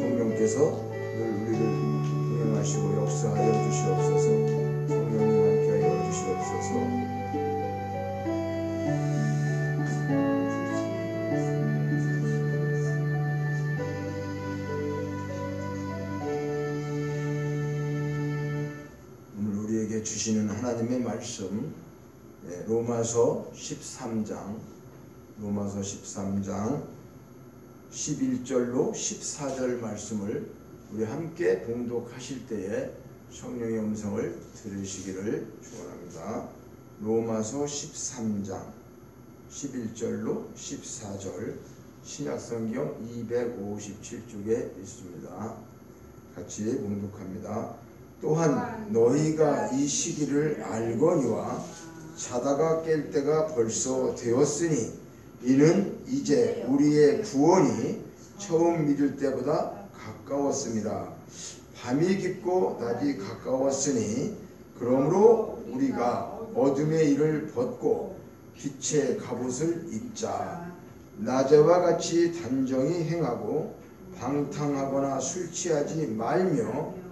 성령께서 늘 우리를 동행하시고 역사하여 주시옵소서. 성령님 함께하여 주시옵소서. 주시는 하나님의 말씀, 로마서 13장 11절로 14절 말씀을 우리 함께 봉독하실 때에 성령의 음성을 들으시기를 축원합니다. 로마서 13장 11절로 14절 신약성경 257쪽에 있습니다. 같이 봉독합니다. 또한 너희가 이 시기를 알거니와 자다가 깰 때가 벌써 되었으니 이는 이제 우리의 구원이 처음 믿을 때보다 가까웠습니다. 밤이 깊고 낮이 가까웠으니 그러므로 우리가 어둠의 일을 벗고 빛의 갑옷을 입자. 낮에와 같이 단정히 행하고 방탕하거나 술 취하지 말며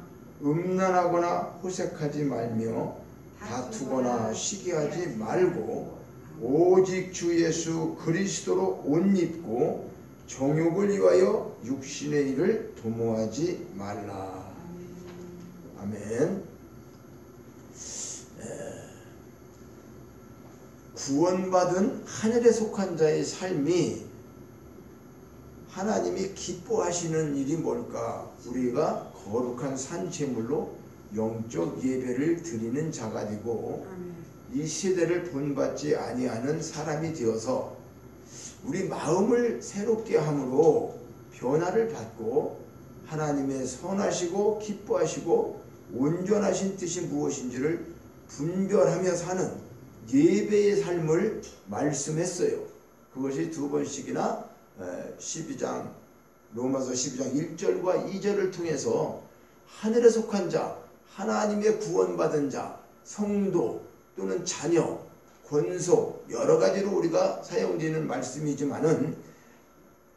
음란하거나 호색하지 말며 다투거나 시기하지 말고 오직 주 예수 그리스도로 옷 입고 정욕을 위하여 육신의 일을 도모하지 말라. 아멘. 구원받은 하늘에 속한 자의 삶이 하나님이 기뻐하시는 일이 뭘까? 우리가 거룩한 산제물로 영적 예배를 드리는 자가 되고 이 시대를 본받지 아니하는 사람이 되어서 우리 마음을 새롭게 함으로 변화를 받고 하나님의 선하시고 기뻐하시고 온전하신 뜻이 무엇인지를 분별하며 사는 예배의 삶을 말씀했어요. 그것이 두 번씩이나 12장 로마서 12장 1절과 2절을 통해서 하늘에 속한 자, 하나님의 구원받은 자, 성도 또는 자녀, 권속 여러 가지로 우리가 사용되는 말씀이지만은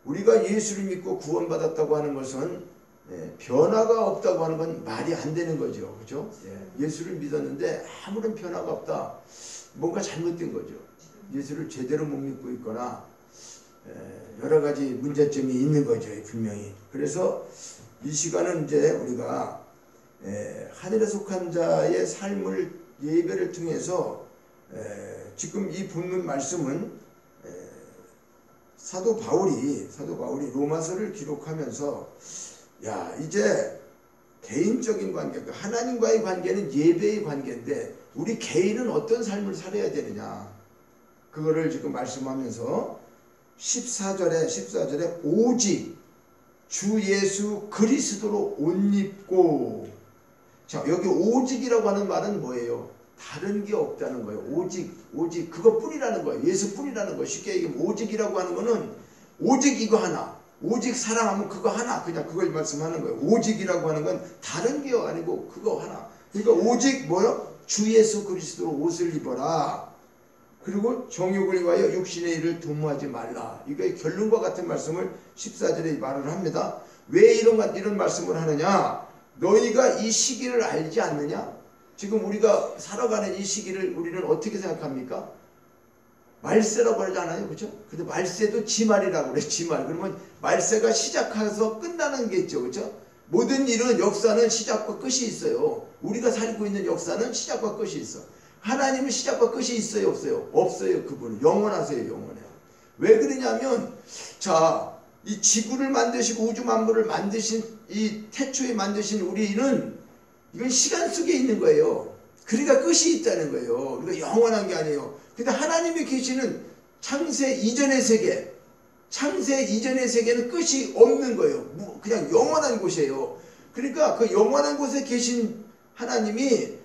우리가 예수를 믿고 구원받았다고 하는 것은 변화가 없다고 하는 건 말이 안 되는 거죠. 그렇죠? 예수를 믿었는데 아무런 변화가 없다. 뭔가 잘못된 거죠. 예수를 제대로 못 믿고 있거나 여러 가지 문제점이 있는 거죠. 분명히. 그래서 이 시간은 이제 우리가 하늘에 속한 자의 삶을 예배를 통해서 지금 이 본문 말씀은 사도 바울이 로마서를 기록하면서 야 이제 개인적인 관계, 하나님과의 관계는 예배의 관계인데 우리 개인은 어떤 삶을 살아야 되느냐 그거를 지금 말씀하면서 14절에 오직 주 예수 그리스도로 옷 입고. 자, 여기 오직이라고 하는 말은 뭐예요? 다른 게 없다는 거예요. 오직 그것뿐이라는 거예요. 예수뿐이라는 거예요. 쉽게 얘기하면 오직이라고 하는 거는 오직 이거 하나, 오직 사랑하면 그거 하나, 그냥 그걸 말씀하는 거예요. 오직이라고 하는 건 다른 게 아니고 그거 하나. 그러니까 오직 뭐요? 주 예수 그리스도로 옷을 입어라. 그리고 정욕을 위하여 육신의 일을 도모하지 말라. 이게 결론과 같은 말씀을 14절에 말을 합니다. 왜 이런 말씀을 하느냐? 너희가 이 시기를 알지 않느냐? 지금 우리가 살아가는 이 시기를 우리는 어떻게 생각합니까? 말세라고 하지 않아요? 그렇죠? 근데 말세도 지말이라고 그래. 지말. 그러면 말세가 시작해서 끝나는 게 있죠. 그렇죠? 모든 일은 역사는 시작과 끝이 있어요. 우리가 살고 있는 역사는 시작과 끝이 있어. 하나님은 시작과 끝이 있어요? 없어요? 없어요. 그분은 영원하세요. 영원해요. 왜 그러냐면 자, 이 지구를 만드시고 우주 만물을 만드신 이 태초에 만드신 우리는 이건 시간 속에 있는 거예요. 그러니까 끝이 있다는 거예요. 그러니까 영원한 게 아니에요. 근데 하나님이 계시는 창세 이전의 세계, 창세 이전의 세계는 끝이 없는 거예요. 그냥 영원한 곳이에요. 그러니까 그 영원한 곳에 계신 하나님이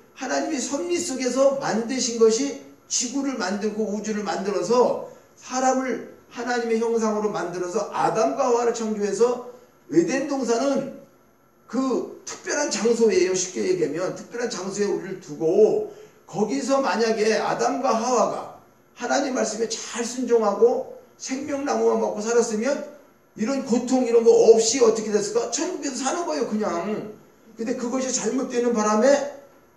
섭리 속에서 만드신 것이 지구를 만들고 우주를 만들어서 사람을 하나님의 형상으로 만들어서 아담과 하와를 창조해서 에덴 동산은 그 특별한 장소예요. 쉽게 얘기하면 특별한 장소에 우리를 두고 거기서 만약에 아담과 하와가 하나님 말씀에 잘 순종하고 생명나무만 먹고 살았으면 이런 고통 이런 거 없이 어떻게 됐을까? 천국에서 사는 거예요 그냥. 근데 그것이 잘못되는 바람에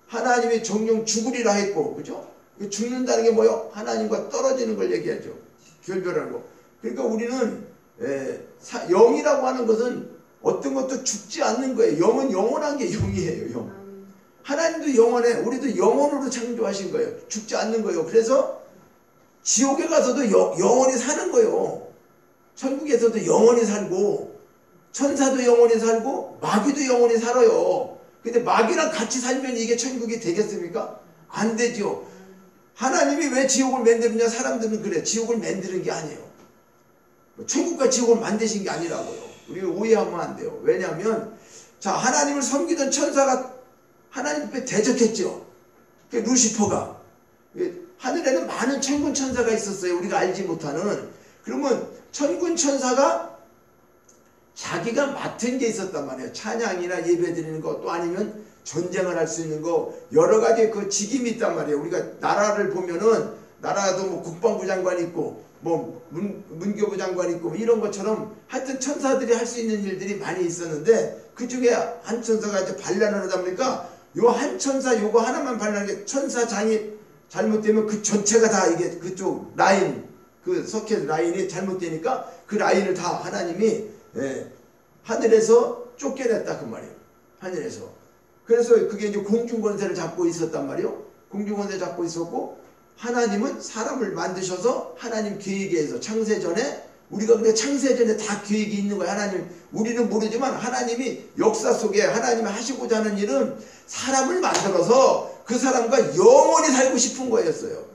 하나님이 정령 죽으리라 했고, 그죠? 죽는다는 게 뭐요? 하나님과 떨어지는 걸 얘기하죠. 결별하는 거. 그러니까 우리는 영이라고 하는 것은 어떤 것도 죽지 않는 거예요. 영은 영원한 게 영이에요. 영. 하나님도 영원해. 우리도 영원으로 창조하신 거예요. 죽지 않는 거예요. 그래서 지옥에 가서도 영원히 사는 거예요. 천국에서도 영원히 살고 천사도 영원히 살고 마귀도 영원히 살아요. 근데 마귀랑 같이 살면 이게 천국이 되겠습니까? 안 되죠. 하나님이 왜 지옥을 만드느냐? 사람들은 그래. 지옥을 만드는 게 아니에요. 천국과 지옥을 만드신 게 아니라고요. 우리가 오해하면 안 돼요. 왜냐하면 자, 하나님을 섬기던 천사가 하나님 앞에 대적했죠. 루시퍼가. 하늘에는 많은 천군 천사가 있었어요. 우리가 알지 못하는. 그러면 천군 천사가 자기가 맡은 게 있었단 말이에요. 찬양이나 예배 드리는 거, 또 아니면 전쟁을 할 수 있는 거, 여러 가지 그 직임이 있단 말이에요. 우리가 나라를 보면은 나라도 뭐 국방부 장관이 있고 뭐 문교부 장관이 있고 뭐 이런 것처럼 하여튼 천사들이 할 수 있는 일들이 많이 있었는데, 그 중에 한 천사가 이제 반란을 하다 보니까 요 한 천사 요거 하나만 반란하는 게, 천사장이 잘못되면 그 전체가 다 이게 그쪽 라인, 그 서킷 라인이 잘못되니까 그 라인을 다 하나님이 하늘에서 쫓겨냈다 그 말이에요. 하늘에서. 그래서 그게 이제 공중권세를 잡고 있었단 말이에요. 공중권세 잡고 있었고, 하나님은 사람을 만드셔서 하나님 계획에 의해서 창세전에, 우리가 근데 창세전에 다 계획이 있는 거예요. 하나님, 우리는 모르지만 하나님이 역사 속에 하나님이 하시고자 하는 일은 사람을 만들어서 그 사람과 영원히 살고 싶은 거였어요.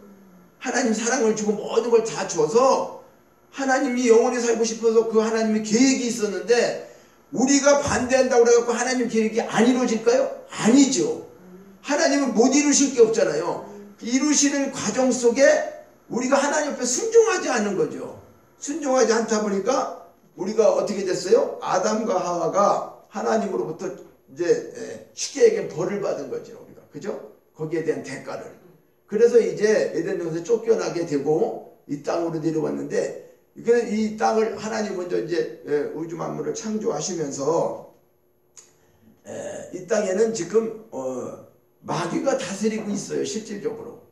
하나님 사랑을 주고 모든 걸 다 줘서 하나님이 영원히 살고 싶어서 그 하나님의 계획이 있었는데, 우리가 반대한다고 그래갖고 하나님 계획이 안 이루어질까요? 아니죠. 하나님은 못 이루실 게 없잖아요. 이루시는 과정 속에 우리가 하나님 앞에 순종하지 않는 거죠. 순종하지 않다 보니까 우리가 어떻게 됐어요? 아담과 하와가 하나님으로부터 이제 쉽게 얘기하면 벌을 받은 거죠. 우리가. 그죠? 거기에 대한 대가를. 그래서 이제 에덴 동산에서 쫓겨나게 되고 이 땅으로 내려왔는데, 이 땅을 하나님 먼저 이제 우주 만물을 창조하시면서 이 땅에는 지금 마귀가 다스리고 있어요. 실질적으로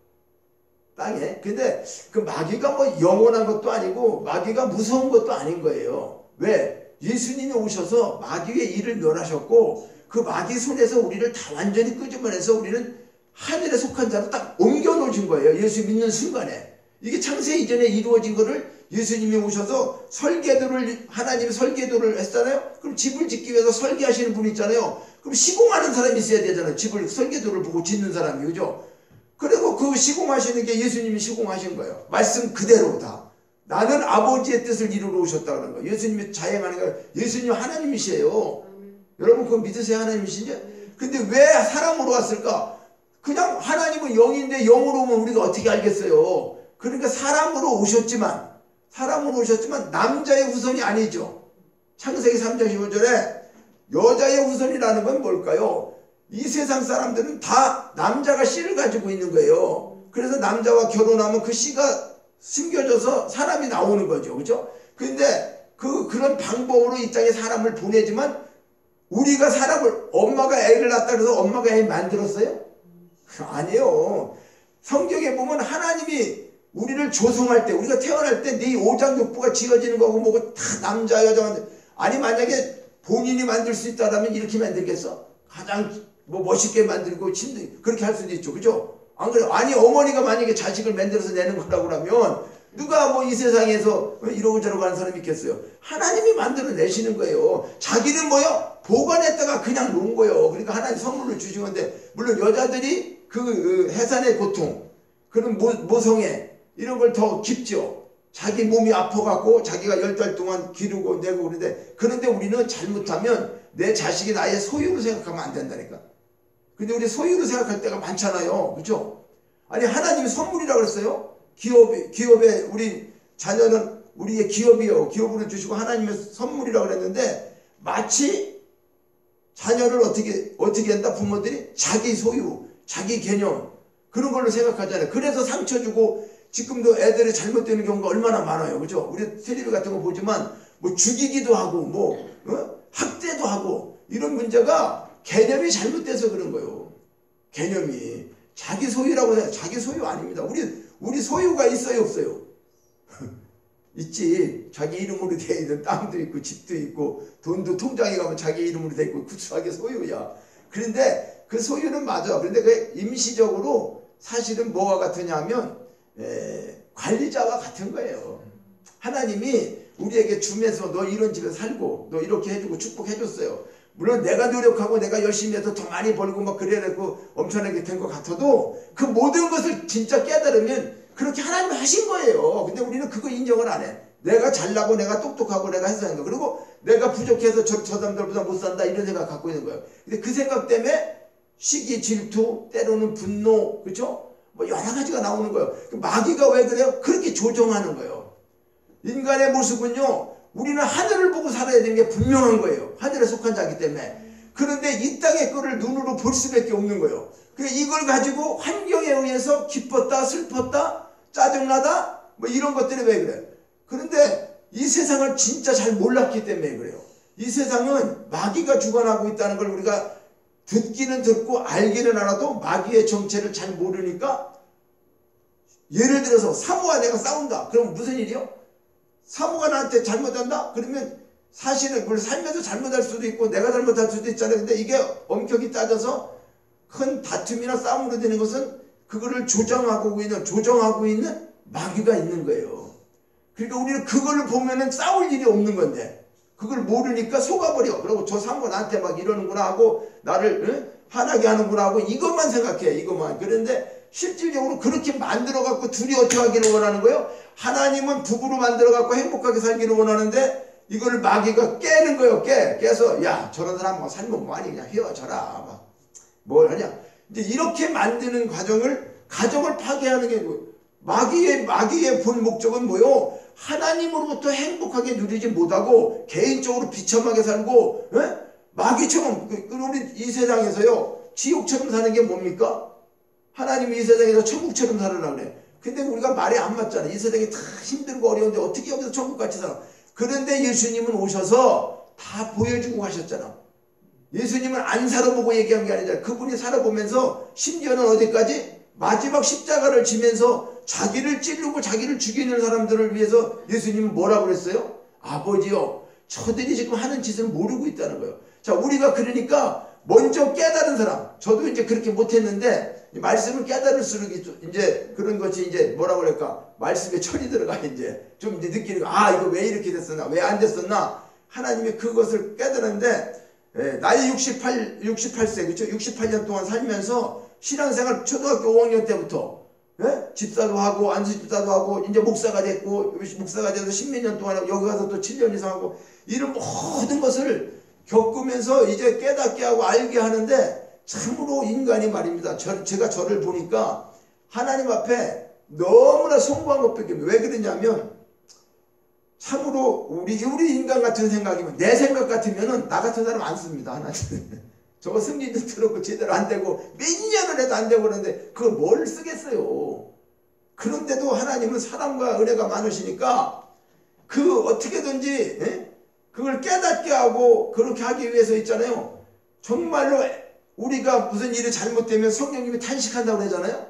땅에. 근데 그 마귀가 뭐 영원한 것도 아니고 마귀가 무서운 것도 아닌 거예요. 왜? 예수님이 오셔서 마귀의 일을 멸하셨고, 그 마귀 손에서 우리를 다 완전히 끄집어내서 우리는 하늘에 속한 자로 딱 옮겨 놓으신 거예요. 예수 믿는 순간에. 이게 창세 이전에 이루어진 거를 예수님이 오셔서 설계도를, 하나님이 설계도를 했잖아요. 그럼 집을 짓기 위해서 설계하시는 분이 있잖아요. 그럼 시공하는 사람이 있어야 되잖아요. 집을, 설계도를 보고 짓는 사람이. 그죠? 그리고 그 시공하시는 게 예수님이 시공하신 거예요. 말씀 그대로 다. 나는 아버지의 뜻을 이루러 오셨다 그런 거예요. 예수님이 자행하는 거예요. 예수님 하나님이시에요. 여러분 그거 믿으세요? 하나님이신지? 근데 왜 사람으로 왔을까? 그냥 하나님은 영인데 영으로 오면 우리가 어떻게 알겠어요? 그러니까 사람으로 오셨지만 남자의 후손이 아니죠. 창세기 3장 15절에 여자의 후손이라는 건 뭘까요? 이 세상 사람들은 다 남자가 씨를 가지고 있는 거예요. 그래서 남자와 결혼하면 그 씨가 숨겨져서 사람이 나오는 거죠. 그죠? 근데 그런 방법으로 이 땅에 사람을 보내지만, 우리가 사람을, 엄마가 애를 낳았다 그래서 엄마가 애 만들었어요? 아니에요. 성경에 보면 하나님이 우리를 조성할 때, 우리가 태어날 때 네 오장육부가 지어지는 거고 뭐고 다 남자 여자, 아니 만약에 본인이 만들 수 있다면 이렇게 만들겠어? 가장 뭐 멋있게 만들고 침대 그렇게 할 수도 있죠. 그죠? 안 그래요? 아니 어머니가 만약에 자식을 만들어서 내는 거라고 하면 누가 뭐 이 세상에서 이러고 저러고 하는 사람이 있겠어요? 하나님이 만들어 내시는 거예요. 자기는 뭐요? 보관했다가 그냥 놓은 거예요. 그러니까 하나님 선물로 주신 건데, 물론 여자들이 그 해산의 고통, 그런 모성애 이런 걸 더 깊죠. 자기 몸이 아파갖고 자기가 10달 동안 기르고 내고 그런데 우리는 잘못하면 내 자식이 나의 소유로 생각하면 안 된다니까. 근데 우리 소유로 생각할 때가 많잖아요. 그죠? 아니 하나님이 선물이라고 그랬어요. 기업에 우리 자녀는 우리의 기업이요. 기업으로 주시고 하나님의 선물이라고 그랬는데, 마치 자녀를 어떻게 한다? 부모들이 자기 소유, 자기 개념 그런 걸로 생각하잖아요. 그래서 상처 주고 지금도 애들이 잘못되는 경우가 얼마나 많아요. 그죠? 우리 텔레비 같은 거 보지만 뭐 죽이기도 하고 뭐 학대도 하고 이런 문제가 개념이 잘못돼서 그런 거예요. 개념이 자기 소유라고 해요. 자기 소유 아닙니다. 우리 소유가 있어요, 없어요? 있지. 자기 이름으로 되어 있는 땅도 있고 집도 있고 돈도 통장에 가면 자기 이름으로 되어 있고 구수하게 소유야. 그런데 그 소유는 맞아. 그런데 그 임시적으로 사실은 뭐와 같으냐면 관리자와 같은 거예요. 하나님이 우리에게 주면서 너 이런 집에 살고 너 이렇게 해주고 축복해줬어요. 물론 내가 노력하고 내가 열심히 해서 더 많이 벌고 막 그래야 되고 엄청나게 된 것 같아도 그 모든 것을 진짜 깨달으면 그렇게 하나님이 하신 거예요. 근데 우리는 그거 인정을 안 해. 내가 잘나고 내가 똑똑하고 내가 해서 하는 거. 그리고 내가 부족해서 저 사람들보다 못 산다 이런 생각 갖고 있는 거예요. 근데 그 생각 때문에 시기, 질투, 때로는 분노, 그렇죠? 뭐 여러 가지가 나오는 거예요. 마귀가 왜 그래요? 그렇게 조종하는 거예요. 인간의 모습은요, 우리는 하늘을 보고 살아야 되는 게 분명한 거예요. 하늘에 속한 자이기 때문에. 그런데 이 땅의 거를 눈으로 볼 수밖에 없는 거예요. 이걸 가지고 환경에 의해서 기뻤다, 슬펐다, 짜증나다, 뭐 이런 것들이 왜 그래? 그런데 이 세상을 진짜 잘 몰랐기 때문에 그래요. 이 세상은 마귀가 주관하고 있다는 걸 우리가 듣기는 듣고 알기는 알아도 마귀의 정체를 잘 모르니까, 예를 들어서 사모와 내가 싸운다. 그럼 무슨 일이요? 사모가 나한테 잘못한다? 그러면 사실은 물론 살면서 잘못할 수도 있고 내가 잘못할 수도 있잖아요. 근데 이게 엄격히 따져서 큰 다툼이나 싸움으로 되는 것은 그거를 조정하고 있는 마귀가 있는 거예요. 그러니까 우리는 그걸 보면은 싸울 일이 없는 건데 그걸 모르니까 속아버려. 그리고 저 사모 나한테 막 이러는구나 하고 나를 화나게 하는구나 하고 이것만 생각해. 이것만. 그런데 실질적으로 그렇게 만들어갖고 둘이 어떻게 하기를 원하는 거예요? 하나님은 부부로 만들어갖고 행복하게 살기를 원하는데 이거를 마귀가 깨는 거예요. 깨서 야 저런 사람 뭐 살면 뭐하니 그냥 헤어져라. 막 뭘 하냐. 이제 이렇게 만드는 가정을 파괴하는 게 마귀의 본 목적은 뭐요? 하나님으로부터 행복하게 누리지 못하고 개인적으로 비참하게 살고 마귀처럼 우리 이 세상에서요 지옥처럼 사는 게 뭡니까? 하나님이 이 세상에서 천국처럼 살으라 그래. 근데 우리가 말이 안 맞잖아. 이 세상이 다 힘들고 어려운데 어떻게 여기서 천국같이 살아. 그런데 예수님은 오셔서 다 보여주고 가셨잖아. 예수님은 안 살아보고 얘기한 게 아니잖아. 그분이 살아보면서 심지어는 어디까지? 마지막 십자가를 지면서 자기를 찌르고 자기를 죽이는 사람들을 위해서 예수님은 뭐라고 그랬어요? 아버지요, 저들이 지금 하는 짓을 모르고 있다는 거예요. 자, 우리가 그러니까 먼저 깨달은 사람, 저도 이제 그렇게 못했는데 말씀을 깨달을수록 이제 그런 것이 이제 뭐라고 그럴까? 말씀에 철이 들어가 이제 좀 이제 느끼는 거. 아, 이거 왜 이렇게 됐었나? 왜 안 됐었나? 하나님이 그것을 깨달았는데 나이 68세, 그렇죠? 68년 동안 살면서 신앙생활 초등학교 5학년 때부터 집사도 하고 안수집사도 하고 이제 목사가 됐고 목사가 돼서 10몇 년 동안 하고 여기 가서 또 7년 이상 하고 이런 모든 것을 겪으면서 이제 깨닫게 하고 알게 하는데 참으로 인간이 말입니다. 제가 저를 보니까 하나님 앞에 너무나 성공한 것밖에 없어요. 왜 그러냐면 참으로 우리 인간 같은 생각이면 내 생각 같으면은 나 같은 사람 안 씁니다. 하나님. 저거 승진도 들었고 제대로 안 되고 몇 년을 해도 안 되고 그러는데 그걸 뭘 쓰겠어요. 그런데도 하나님은 사랑과 은혜가 많으시니까 그 어떻게든지 그걸 깨닫게 하고 그렇게 하기 위해서 있잖아요. 정말로 우리가 무슨 일이 잘못되면 성령님이 탄식한다고 그러잖아요.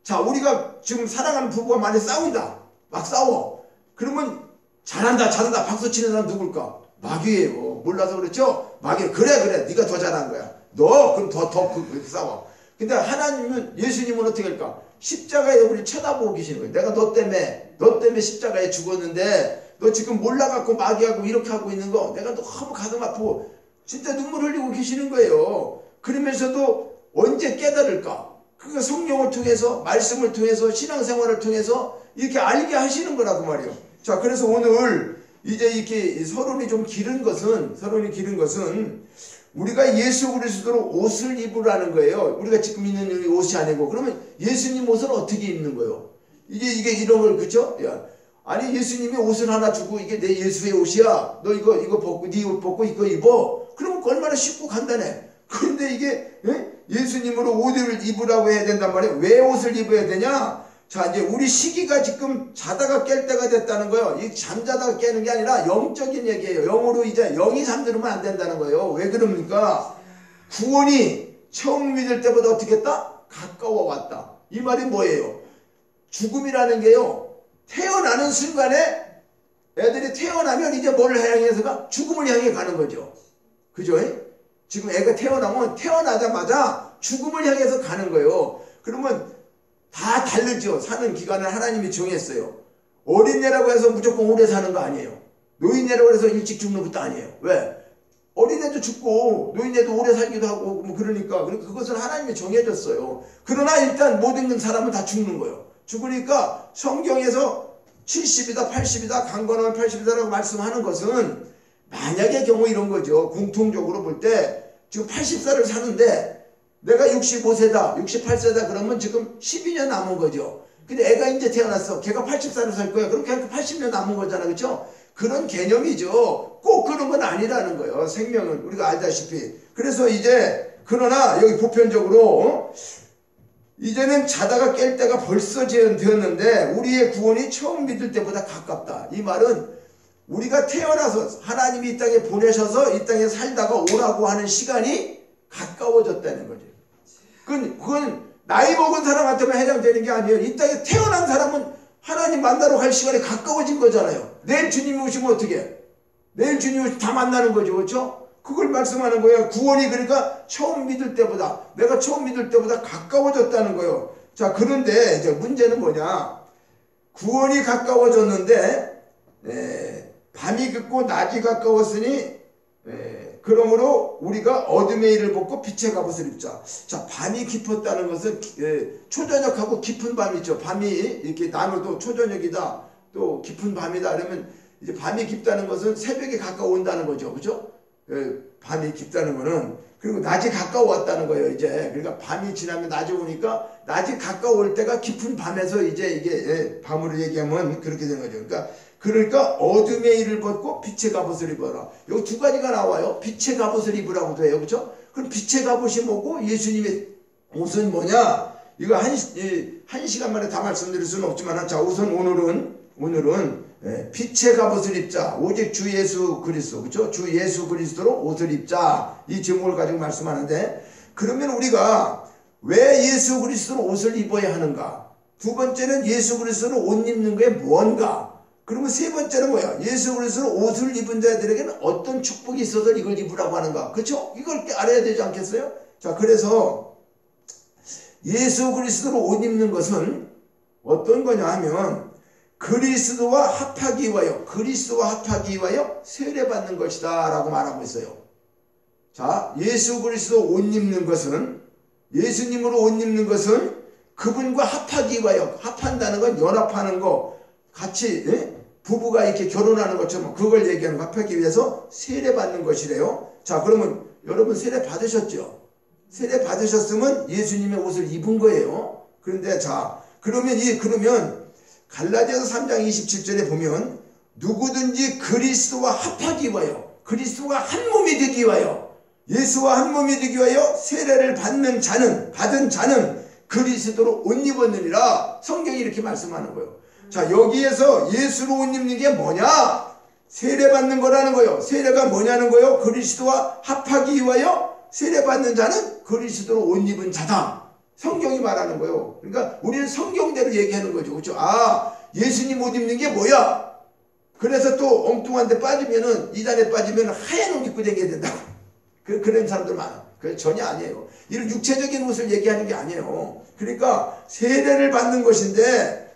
자, 우리가 지금 사랑하는 부부가 많이 싸운다. 막 싸워. 그러면 잘한다 박수치는 사람 누굴까? 마귀예요. 몰라서 그렇죠? 마귀. 그래 네가 더 잘한 거야. 너 그럼 더 싸워. 근데 하나님은 예수님은 어떻게 할까? 십자가에 우리 쳐다보고 계시는 거예요. 내가 너 때문에 십자가에 죽었는데 너 지금 몰라갖고 마귀하고 이렇게 하고 있는 거 내가 너무 가슴 아프고 진짜 눈물 흘리고 계시는 거예요. 그러면서도 언제 깨달을까? 그게 성령을 통해서 말씀을 통해서 신앙생활을 통해서 이렇게 알게 하시는 거라고 말이에요. 자, 그래서 오늘 이제 이렇게 서론이 기른 것은 우리가 예수 그리스도로 옷을 입으라는 거예요. 우리가 지금 있는 옷이 아니고 그러면 예수님 옷을 어떻게 입는 거예요? 이게 이런 걸 그죠? 야, 아니 예수님이 옷을 하나 주고 이게 내 예수의 옷이야. 너 이거 벗고 네 옷 벗고 이거 입어. 그러면 얼마나 쉽고 간단해. 그런데 이게 예수님으로 옷을 입으라고 해야 된단 말이에요. 왜 옷을 입어야 되냐? 자, 이제 우리 시기가 지금 자다가 깰 때가 됐다는 거예요. 이 잠자다가 깨는 게 아니라 영적인 얘기예요. 영으로 이제 영이 잠들으면 안 된다는 거예요. 왜 그럽니까? 구원이 처음 믿을 때보다 어떻게 했다? 가까워 왔다. 이 말이 뭐예요? 죽음이라는 게요, 태어나는 순간에 애들이 태어나면 이제 뭘 향해서 가? 죽음을 향해 가는 거죠. 그죠? 지금 애가 태어나면 태어나자마자 죽음을 향해서 가는 거예요. 그러면 다 다르죠. 사는 기간을 하나님이 정했어요. 어린애라고 해서 무조건 오래 사는 거 아니에요. 노인애라고 해서 일찍 죽는 것도 아니에요. 왜? 어린애도 죽고 노인애도 오래 살기도 하고 뭐 그러니까 그것은 하나님이 정해졌어요. 그러나 일단 모든 사람은 다 죽는 거예요. 죽으니까 성경에서 70이다 80이다 강건하면 80이다라고 말씀하는 것은 만약의 경우 이런 거죠. 공통적으로 볼 때 지금 80살을 사는데 내가 65세다 68세다 그러면 지금 12년 남은 거죠. 근데 애가 이제 태어났어. 걔가 80살을 살 거야. 그럼 걔한테 80년 남은 거잖아. 그렇죠? 그런 개념이죠. 꼭 그런 건 아니라는 거예요. 생명은 우리가 알다시피. 그래서 이제 그러나 여기 보편적으로 이제는 자다가 깰 때가 벌써 되었는데 우리의 구원이 처음 믿을 때보다 가깝다. 이 말은 우리가 태어나서 하나님이 이 땅에 보내셔서 이 땅에 살다가 오라고 하는 시간이 가까워졌다는 거죠. 그건 나이 먹은 사람한테만 해당되는 게 아니에요. 이 땅에 태어난 사람은 하나님 만나러 갈 시간이 가까워진 거잖아요. 내일 주님이 오시면 어떻게 해? 내일 주님이 오시면 다 만나는 거죠. 그렇죠? 그걸 말씀하는 거예요. 구원이 그러니까 처음 믿을 때보다 내가 처음 믿을 때보다 가까워졌다는 거예요. 자, 그런데 이제 문제는 뭐냐? 구원이 가까워졌는데 밤이 깊고 낮이 가까웠으니 그러므로 우리가 어둠의 일을 벗고 빛의 갑옷을 입자. 자, 밤이 깊었다는 것은 초저녁하고 깊은 밤이 있죠. 밤이 이렇게 나눠도 초저녁이다 또 깊은 밤이다 그러면 이제 밤이 깊다는 것은 새벽에 가까워온다는 거죠. 그죠? 밤이 깊다는 거는 그리고 낮이 가까워왔다는 거예요. 이제 그러니까 밤이 지나면 낮이 오니까 낮이 가까울 때가 깊은 밤에서 이제 이게 밤으로 얘기하면 그렇게 되는 거죠. 그러니까 어둠의 일을 벗고 빛의 갑옷을 입어라. 여기 두 가지가 나와요. 빛의 갑옷을 입으라고도 해요. 그렇죠? 그럼 빛의 갑옷이 뭐고 예수님의 옷은 뭐냐? 이거 한 시간 만에 다 말씀드릴 수는 없지만 자, 우선 오늘은 빛의 갑옷을 입자. 오직 주 예수 그리스도. 그렇죠? 주 예수 그리스도로 옷을 입자. 이 제목을 가지고 말씀하는데 그러면 우리가 왜 예수 그리스도로 옷을 입어야 하는가? 두 번째는 예수 그리스도로 옷 입는 게 뭔가? 그러면 세 번째는 뭐야? 예수 그리스도로 옷을 입은 자들에게는 어떤 축복이 있어서 이걸 입으라고 하는가? 그렇죠? 이걸 알아야 되지 않겠어요? 자, 그래서 예수 그리스도로 옷 입는 것은 어떤 거냐 하면 그리스도와 합하기 위하여 세례받는 것이다 라고 말하고 있어요. 자, 예수 그리스도 옷 입는 것은 예수님으로 옷 입는 것은 그분과 합하기 위하여 합한다는 건 연합하는 거 같이 부부가 이렇게 결혼하는 것처럼 그걸 얘기하는 거 합하기 위해서 세례받는 것이래요. 자, 그러면 여러분 세례 받으셨죠? 세례 받으셨으면 예수님의 옷을 입은 거예요. 그런데 자, 그러면 갈라디아서 3장 27절에 보면 누구든지 그리스도와 합하기 위하여 그리스도가 한 몸이 되기 위하여 예수와 한 몸이 되기 위하여 세례를 받은 자는 그리스도로 옷 입었느니라. 성경이 이렇게 말씀하는 거예요. 자, 여기에서 예수로 옷 입는 게 뭐냐? 세례받는 거라는 거예요. 세례가 뭐냐는 거예요? 그리스도와 합하기 위하여 세례받는 자는 그리스도로 옷 입은 자다. 성경이 말하는 거예요. 그러니까 우리는 성경대로 얘기하는 거죠. 그렇죠? 아, 예수님 옷 입는 게 뭐야? 그래서 또 엉뚱한 데 빠지면은 이단에 빠지면 하얀 옷 입고 다녀야 된다고. 그런 사람들 많아. 그게 전혀 아니에요. 이런 육체적인 옷을 얘기하는 게 아니에요. 그러니까 세례를 받는 것인데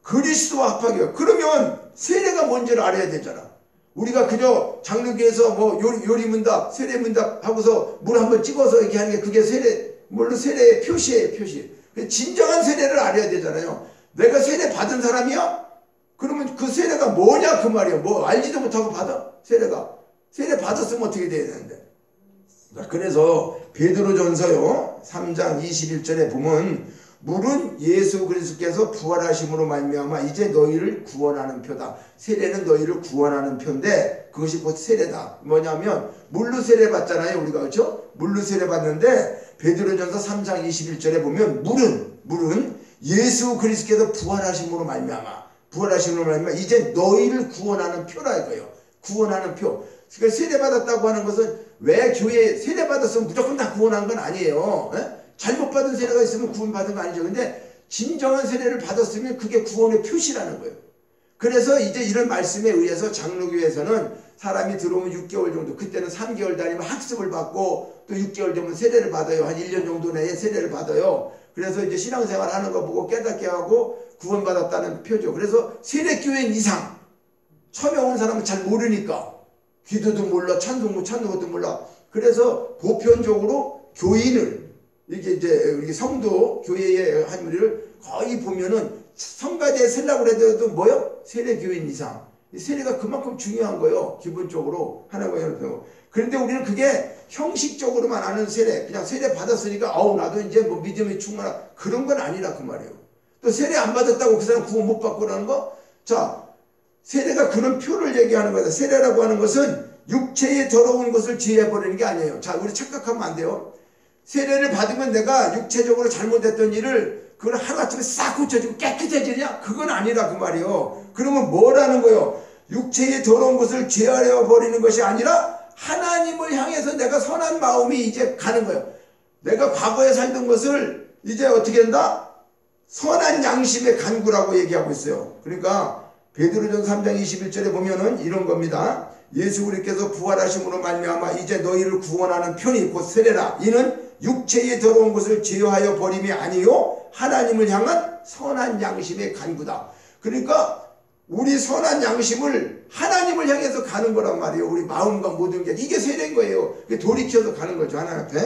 그리스도와 합하기가 그러면 세례가 뭔지를 알아야 되잖아. 우리가 그저 장로교에서 뭐 요리문답 세례문답 하고서 물 한번 찍어서 얘기하는 게 그게 물론 세례의 표시예요. 표시. 진정한 세례를 알아야 되잖아요. 내가 세례 받은 사람이야? 그러면 그 세례가 뭐냐 그 말이야. 뭐 알지도 못하고 받아? 세례 받았으면 어떻게 돼야 되는데. 그래서 베드로전서요 3장 21절에 보면 물은 예수 그리스도께서 부활하심으로 말미암아 이제 너희를 구원하는 표다. 세례는 너희를 구원하는 표인데 그것이 곧 세례다. 뭐냐면 물로 세례 받잖아요. 우리가 그렇죠? 물로 세례 받는데 베드로전서 3장 21절에 보면 물은 예수 그리스도께서 부활하심으로 말미암아 이제 너희를 구원하는 표라 이거예요. 구원하는 표. 그러니까 세례받았다고 하는 것은 왜 교회에 세례받았으면 무조건 다 구원한 건 아니에요. 에? 잘못 받은 세례가 있으면 구원받은 거 아니죠. 근데 진정한 세례를 받았으면 그게 구원의 표시라는 거예요. 그래서 이제 이런 말씀에 의해서 장로교에서는 사람이 들어오면 6개월 정도, 그때는 3개월 다니면 학습을 받고 또 6개월 되면 세례를 받아요. 한 1년 정도 내에 세례를 받아요. 그래서 이제 신앙생활 하는 거 보고 깨닫게 하고 구원받았다는 표죠. 그래서 세례교인 이상 처음에 온 사람은 잘 모르니까 기도도 몰라, 찬송도 것도 몰라. 그래서 보편적으로 교인을 이게 이제 우리 성도 교회의 한 우리를 거의 보면은 성가대에 쓰려고 해도 뭐요? 세례교인 이상. 세례가 그만큼 중요한 거예요. 기본적으로 하나님과. 그런데 우리는 그게 형식적으로만 아는 세례, 그냥 세례 받았으니까 아우 나도 이제 뭐 믿음이 충만하 그런 건 아니라 그 말이에요. 또 세례 안 받았다고 그 사람 구원 못 받고라는 거? 자, 세례가 그런 표를 얘기하는 거다. 세례라고 하는 것은 육체에 더러운 것을 제해버리는 게 아니에요. 자, 우리 착각하면 안 돼요. 세례를 받으면 내가 육체적으로 잘못했던 일을 그걸 하루아침에 싹 고쳐지고 깨끗해지냐? 그건 아니라 그 말이에요. 그러면 뭐라는 거예요? 육체의 더러운 것을 제하려 버리는 것이 아니라 하나님을 향해서 내가 선한 마음이 이제 가는 거예요. 내가 과거에 살던 것을 이제 어떻게 한다? 선한 양심의 간구라고 얘기하고 있어요. 그러니까 베드로전 3장 21절에 보면은 이런 겁니다. 예수 그리스도께서 부활하심으로 말미암아 이제 너희를 구원하는 편이 곧 세례라. 이는 육체의 더러운 것을 제어하여 버림이 아니요 하나님을 향한 선한 양심의 간구다. 그러니까 우리 선한 양심을 하나님을 향해서 가는 거란 말이에요. 우리 마음과 모든 게 이게 세례인 거예요. 돌이켜서 가는 거죠. 하나님 앞에.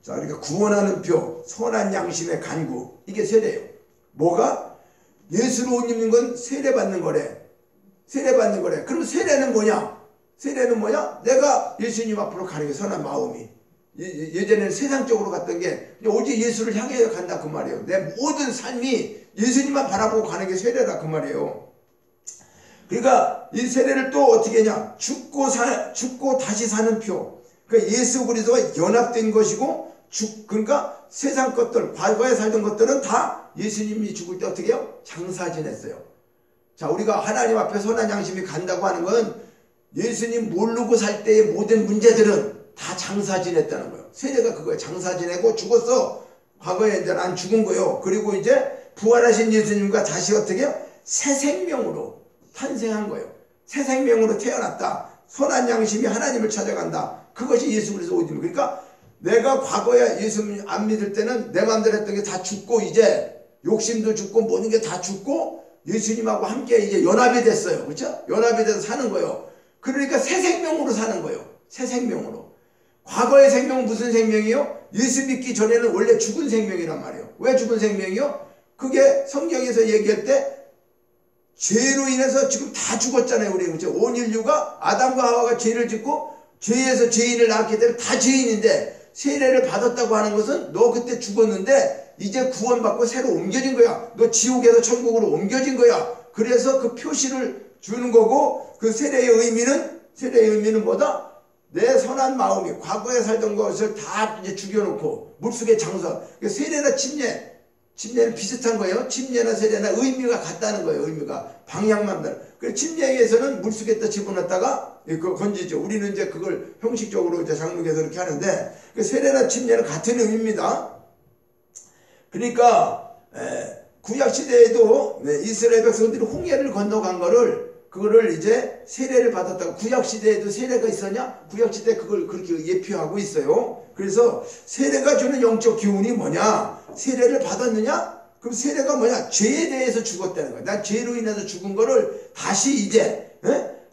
자, 그러니까 구원하는 표, 선한 양심의 간구, 이게 세례예요. 뭐가? 예수로 옷 입는 건 세례받는 거래. 세례받는 거래. 그럼 세례는 뭐냐? 세례는 뭐냐? 내가 예수님 앞으로 가는 게 선한 마음이. 예전에는 세상적으로 갔던 게 오직 예수를 향해 간다 그 말이에요. 내 모든 삶이 예수님만 바라보고 가는 게 세례라 그 말이에요. 그러니까 이 세례를 또 어떻게 하냐? 죽고 다시 사는 표. 그러니까 예수 그리스도와 연합된 것이고 그러니까 세상 것들, 과거에 살던 것들은 다 예수님이 죽을 때 어떻게 해요? 장사 지냈어요. 자, 우리가 하나님 앞에 선한 양심이 간다고 하는 건 예수님 모르고 살 때의 모든 문제들은 다 장사 지냈다는 거예요. 세례가 그거예요. 장사 지내고 죽었어. 과거에 이제 난 죽은 거예요. 그리고 이제 부활하신 예수님과 다시 어떻게 해요? 새 생명으로 탄생한 거예요. 새 생명으로 태어났다. 선한 양심이 하나님을 찾아간다. 그것이 예수 그리스도 옷 입는 거예요. 그러니까 내가 과거에 예수님 안 믿을 때는 내 마음대로 했던 게 다 죽고 이제 욕심도 죽고 모든 게 다 죽고 예수님하고 함께 이제 연합이 됐어요. 그렇죠? 연합이 돼서 사는 거예요. 그러니까 새 생명으로 사는 거예요. 새 생명으로. 과거의 생명은 무슨 생명이요? 예수 믿기 전에는 원래 죽은 생명이란 말이에요. 왜 죽은 생명이요? 그게 성경에서 얘기할 때 죄로 인해서 지금 다 죽었잖아요. 우리 그렇죠? 온 인류가 아담과 하와가 죄를 짓고 죄에서 죄인을 낳게 되면 다 죄인인데 세례를 받았다고 하는 것은 너 그때 죽었는데 이제 구원받고 새로 옮겨진 거야. 너 지옥에서 천국으로 옮겨진 거야. 그래서 그 표시를 주는 거고 그 세례의 의미는 뭐다? 내 선한 마음이 과거에 살던 것을 다 이제 죽여놓고 물속에 장사. 세례나 침례는 비슷한 거예요. 침례나 세례나 의미가 같다는 거예요. 의미가 방향만 다른. 그래서 침례에서는 물속에다 집어넣었다가 그거 건지죠. 우리는 이제 그걸 형식적으로 이제 장로교에서 이렇게 하는데 세례나 침례는 같은 의미입니다. 그러니까 구약 시대에도 이스라엘 백성들이 홍해를 건너간 그거를 이제 세례를 받았다고. 구약 시대에도 세례가 있었냐? 구약 시대에 그걸 그렇게 예표하고 있어요. 그래서 세례가 주는 영적 기운이 뭐냐? 세례를 받았느냐? 그럼 세례가 뭐냐? 죄에 대해서 죽었다는 거야. 난 죄로 인해서 죽은 거를 다시 이제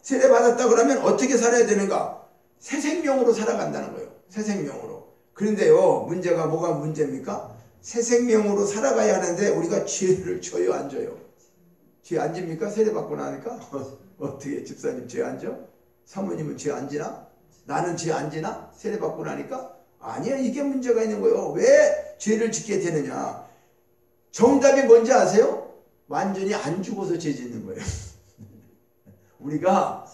세례 받았다 그러면 어떻게 살아야 되는가? 새 생명으로 살아간다는 거예요. 새 생명으로. 그런데요, 문제가 뭐가 문제입니까? 새 생명으로 살아가야 하는데 우리가 죄를 져요, 안 져요? 죄 안 집니까? 세례 받고 나니까? 어떻게 집사님 죄 안 져? 사모님은 죄 안 지나? 나는 죄 안 지나? 세례 받고 나니까? 아니야, 이게 문제가 있는 거예요. 왜 죄를 짓게 되느냐? 정답이 뭔지 아세요? 완전히 안 죽어서 죄 짓는 거예요. 우리가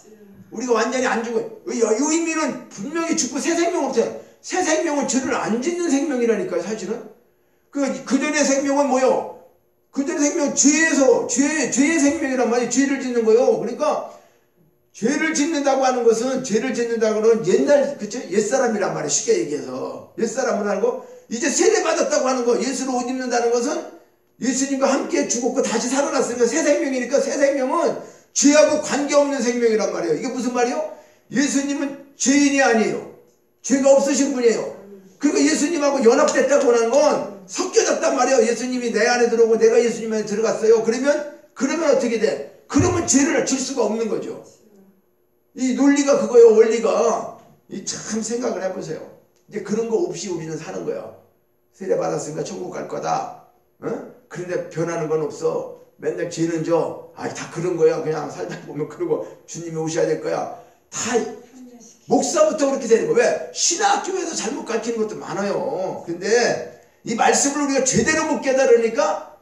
완전히 안 죽어요. 이 의미는 분명히 죽고 새 생명으로 돼. 새 생명은 죄를 안 짓는 생명이라니까요, 사실은. 그전의 생명은 뭐요? 그전의 생명은 죄의 생명이란 말이에요. 죄를 짓는 거요. 그러니까, 죄를 짓는다고 하는 것은, 죄를 짓는다고는 옛날, 그쵸? 옛사람이란 말이에요. 쉽게 얘기해서. 옛사람은 알고, 이제 세례받았다고 하는 거, 예수로 옷 입는다는 것은, 예수님과 함께 죽었고 다시 살아났으니까 새 생명이니까 새 생명은 죄하고 관계없는 생명이란 말이에요. 이게 무슨 말이에요? 예수님은 죄인이 아니에요. 죄가 없으신 분이에요. 그러니까 예수님하고 연합됐다고 하는 건 섞여졌단 말이에요. 예수님이 내 안에 들어오고 내가 예수님 안에 들어갔어요. 그러면 어떻게 돼? 그러면 죄를 질 수가 없는 거죠. 이 논리가 그거예요. 원리가. 참 생각을 해보세요. 이제 그런 거 없이 우리는 사는 거야. 세례 받았으니까 천국 갈 거다. 어? 그런데 변하는 건 없어. 맨날 죄는 다 그런 거야. 그냥 살다 보면 그러고 주님이 오셔야 될 거야. 다 목사부터 그렇게 되는 거. 왜? 신학교에서 잘못 가르치는 것도 많아요. 근데 이 말씀을 우리가 제대로 못 깨달으니까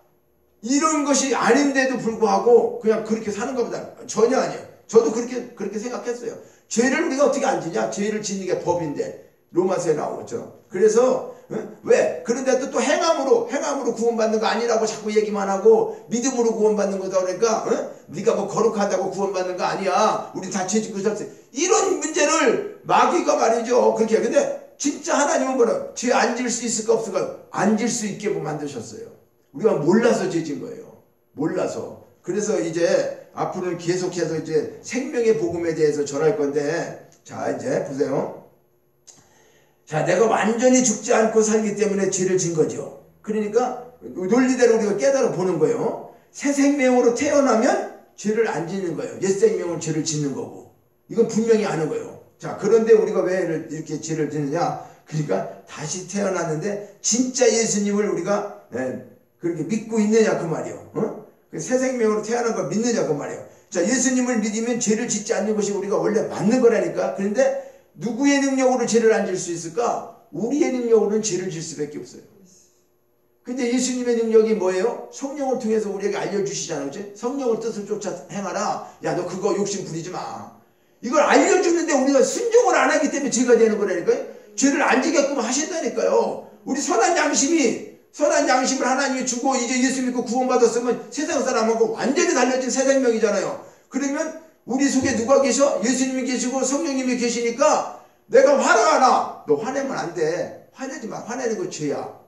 이런 것이 아닌데도 불구하고 그냥 그렇게 사는 것보다 전혀 아니에요. 저도 그렇게 생각했어요. 죄를 우리가 어떻게 안 지냐? 죄를 짓는 게 법인데. 로마서에 나오죠. 그래서 왜? 그런데 또 행함으로 구원받는 거 아니라고 자꾸 얘기만 하고 믿음으로 구원받는 거다 그러니까 네가 뭐 거룩하다고 구원받는 거 아니야. 우리 다 죄 짓고 있었어. 이런 문제를 마귀가 말이죠. 그렇게 해. 근데 진짜 하나님은 뭐라? 죄 안 질 수 있을까 없을까? 안 질 수 있게 만드셨어요. 우리가 몰라서 죄 진 거예요. 몰라서. 그래서 이제 앞으로는 계속해서 이제 생명의 복음에 대해서 전할 건데 자 이제 보세요. 자, 내가 완전히 죽지 않고 살기 때문에 죄를 진 거죠. 그러니까 논리대로 우리가 깨달아 보는 거예요. 새 생명으로 태어나면 죄를 안 짓는 거예요. 옛 생명은 죄를 짓는 거고. 이건 분명히 아는 거예요. 자, 그런데 우리가 왜 이렇게 죄를 짓느냐? 그러니까 다시 태어났는데 진짜 예수님을 우리가 그렇게 믿고 있느냐 그 말이에요. 새 생명으로 태어난 걸 믿느냐 그 말이에요. 자, 예수님을 믿으면 죄를 짓지 않는 것이 우리가 원래 맞는 거라니까. 그런데 누구의 능력으로 죄를 안 질 수 있을까? 우리의 능력으로는 죄를 질 수밖에 없어요. 근데 예수님의 능력이 뭐예요? 성령을 통해서 우리에게 알려주시잖아요. 그치? 성령을 뜻을 쫓아 행하라. 야, 너 그거 욕심 부리지 마. 이걸 알려주는데 우리가 순종을 안 하기 때문에 죄가 되는 거라니까요. 죄를 안 지게끔 하신다니까요. 우리 선한 양심을 하나님이 주고 이제 예수 믿고 구원받았으면 세상 사람하고 완전히 달라진 새 생명이잖아요. 그러면 우리 속에 누가 계셔? 예수님이 계시고 성령님이 계시니까 내가 화나나? 너 화내면 안 돼. 화내지 마. 화내는 거 죄야.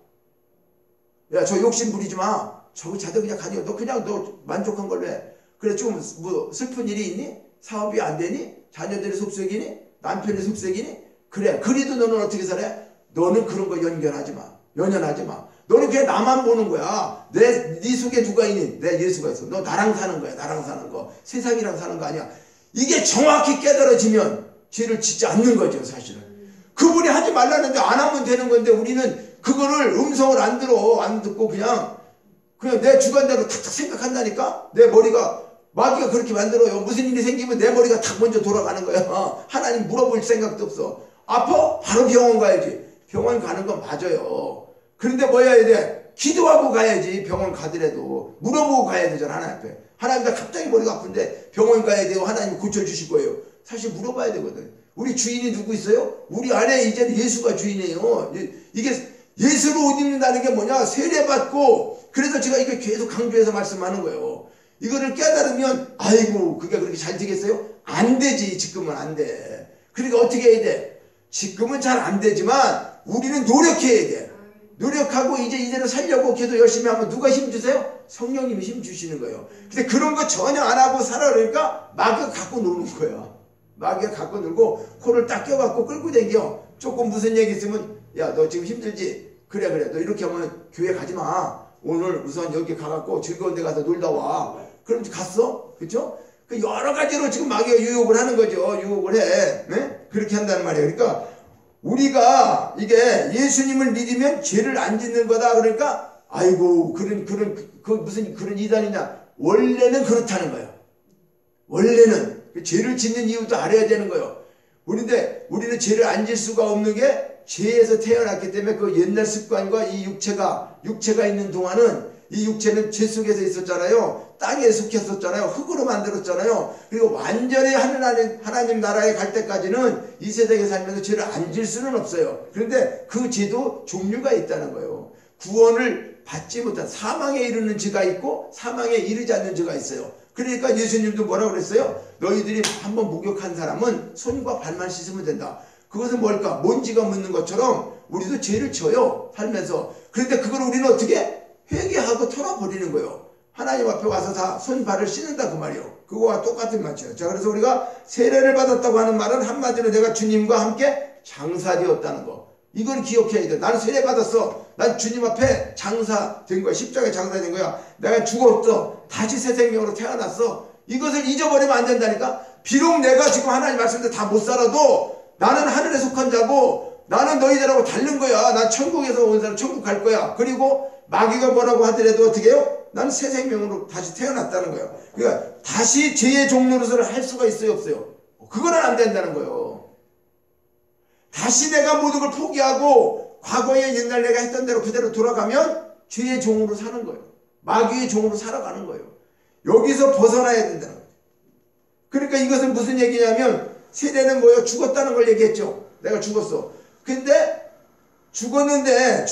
야, 저 욕심 부리지 마. 저거 자들 그냥 가져. 너 만족한 걸로 해. 그래, 좀 뭐 슬픈 일이 있니? 사업이 안 되니? 자녀들이 속썩이니? 남편이 속썩이니? 그래. 그래도 너는 어떻게 살아? 너는 그런 거 연연하지 마. 너는 그냥 나만 보는 거야. 네 속에 누가 있니? 내 예수가 있어. 너 나랑 사는 거야. 나랑 사는 거. 세상이랑 사는 거 아니야. 이게 정확히 깨달아지면 죄를 짓지 않는 거죠, 사실은. 그분이 하지 말라는데 안 하면 되는 건데 우리는 그거를 음성을 안 듣고 그냥 내 주관대로 탁탁 생각한다니까? 내 머리가 마귀가 그렇게 만들어요. 무슨 일이 생기면 내 머리가 탁 먼저 돌아가는 거야. 하나님 물어볼 생각도 없어. 아파? 바로 병원 가야지. 병원 가는 건 맞아요. 그런데 뭐 해야 돼? 기도하고 가야지. 병원 가더라도 물어보고 가야 되잖아. 하나님 앞에. 하나님 나 갑자기 머리가 아픈데 병원 가야 돼요. 하나님 고쳐주실 거예요. 사실 물어봐야 되거든. 우리 주인이 누구 있어요? 우리 안에 이제는 예수가 주인이에요. 이게 예수로 옷 입는다는 게 뭐냐? 세례받고 그래서 제가 이거 계속 강조해서 말씀하는 거예요. 이거를 깨달으면 아이고 그게 그렇게 잘 되겠어요? 안 되지. 지금은 안 돼. 그러니까 어떻게 해야 돼? 지금은 잘 안 되지만 우리는 노력해야 돼. 노력하고 이제는 살려고 계속 열심히 하면 누가 힘 주세요? 성령님이 힘 주시는 거예요. 근데 그런 거 전혀 안 하고 살아 그러니까 마귀가 갖고 노는 거야. 마귀가 갖고 놀고 코를 딱 껴갖고 끌고 다녀. 조금 무슨 얘기 있으면 야 너 지금 힘들지? 그래 너 이렇게 하면 교회 가지 마. 오늘 우선 여기 가갖고 즐거운 데 가서 놀다 와. 그럼 갔어? 그쵸? 그 여러 가지로 지금 마귀가 유혹을 하는 거죠. 유혹을 해. 네? 그렇게 한다는 말이에요. 그러니까 우리가 이게 예수님을 믿으면 죄를 안 짓는 거다. 그러니까 아이고 무슨 그런 이단이냐. 원래는 그렇다는 거예요. 원래는 죄를 짓는 이유도 알아야 되는 거예요. 우리는 죄를 안 질 수가 없는 게 죄에서 태어났기 때문에 그 옛날 습관과 이 육체가 있는 동안은 이 육체는 죄 속에서 있었잖아요. 땅에 속했었잖아요. 흙으로 만들었잖아요. 그리고 완전히 하나님 나라에 갈 때까지는 이 세상에 살면서 죄를 안 질 수는 없어요. 그런데 그 죄도 종류가 있다는 거예요. 구원을 받지 못한 사망에 이르는 죄가 있고 사망에 이르지 않는 죄가 있어요. 그러니까 예수님도 뭐라고 그랬어요? 너희들이 한번 목욕한 사람은 손과 발만 씻으면 된다. 그것은 뭘까? 먼지가 묻는 것처럼 우리도 죄를 져요. 살면서. 그런데 그걸 우리는 어떻게? 회개하고 털어버리는 거예요. 하나님 앞에 와서 다 손, 발을 씻는다 그 말이에요. 그거와 똑같은 말이에요. 자, 그래서 우리가 세례를 받았다고 하는 말은 한마디로 내가 주님과 함께 장사되었다는 거. 이걸 기억해야 돼. 나는 세례 받았어. 난 주님 앞에 장사된 거야. 십자가에 장사된 거야. 내가 죽었어. 다시 새 생명으로 태어났어. 이것을 잊어버리면 안 된다니까. 비록 내가 지금 하나님 말씀대로 다 못 살아도 나는 하늘에 속한 자고 나는 너희들하고 다른 거야. 난 천국에서 온 사람 천국 갈 거야. 그리고 마귀가 뭐라고 하더라도 어떻게 해요? 난 새 생명으로 다시 태어났다는 거예요. 그러니까 다시 죄의 종노릇을 할 수가 있어요, 없어요? 그거는 안 된다는 거예요. 다시 내가 모든 걸 포기하고 과거에 옛날 내가 했던 대로 그대로 돌아가면 죄의 종으로 사는 거예요. 마귀의 종으로 살아가는 거예요. 여기서 벗어나야 된다는 거예요. 그러니까 이것은 무슨 얘기냐면 세례는 뭐예요? 죽었다는 걸 얘기했죠. 내가 죽었어. 근데 죽었는데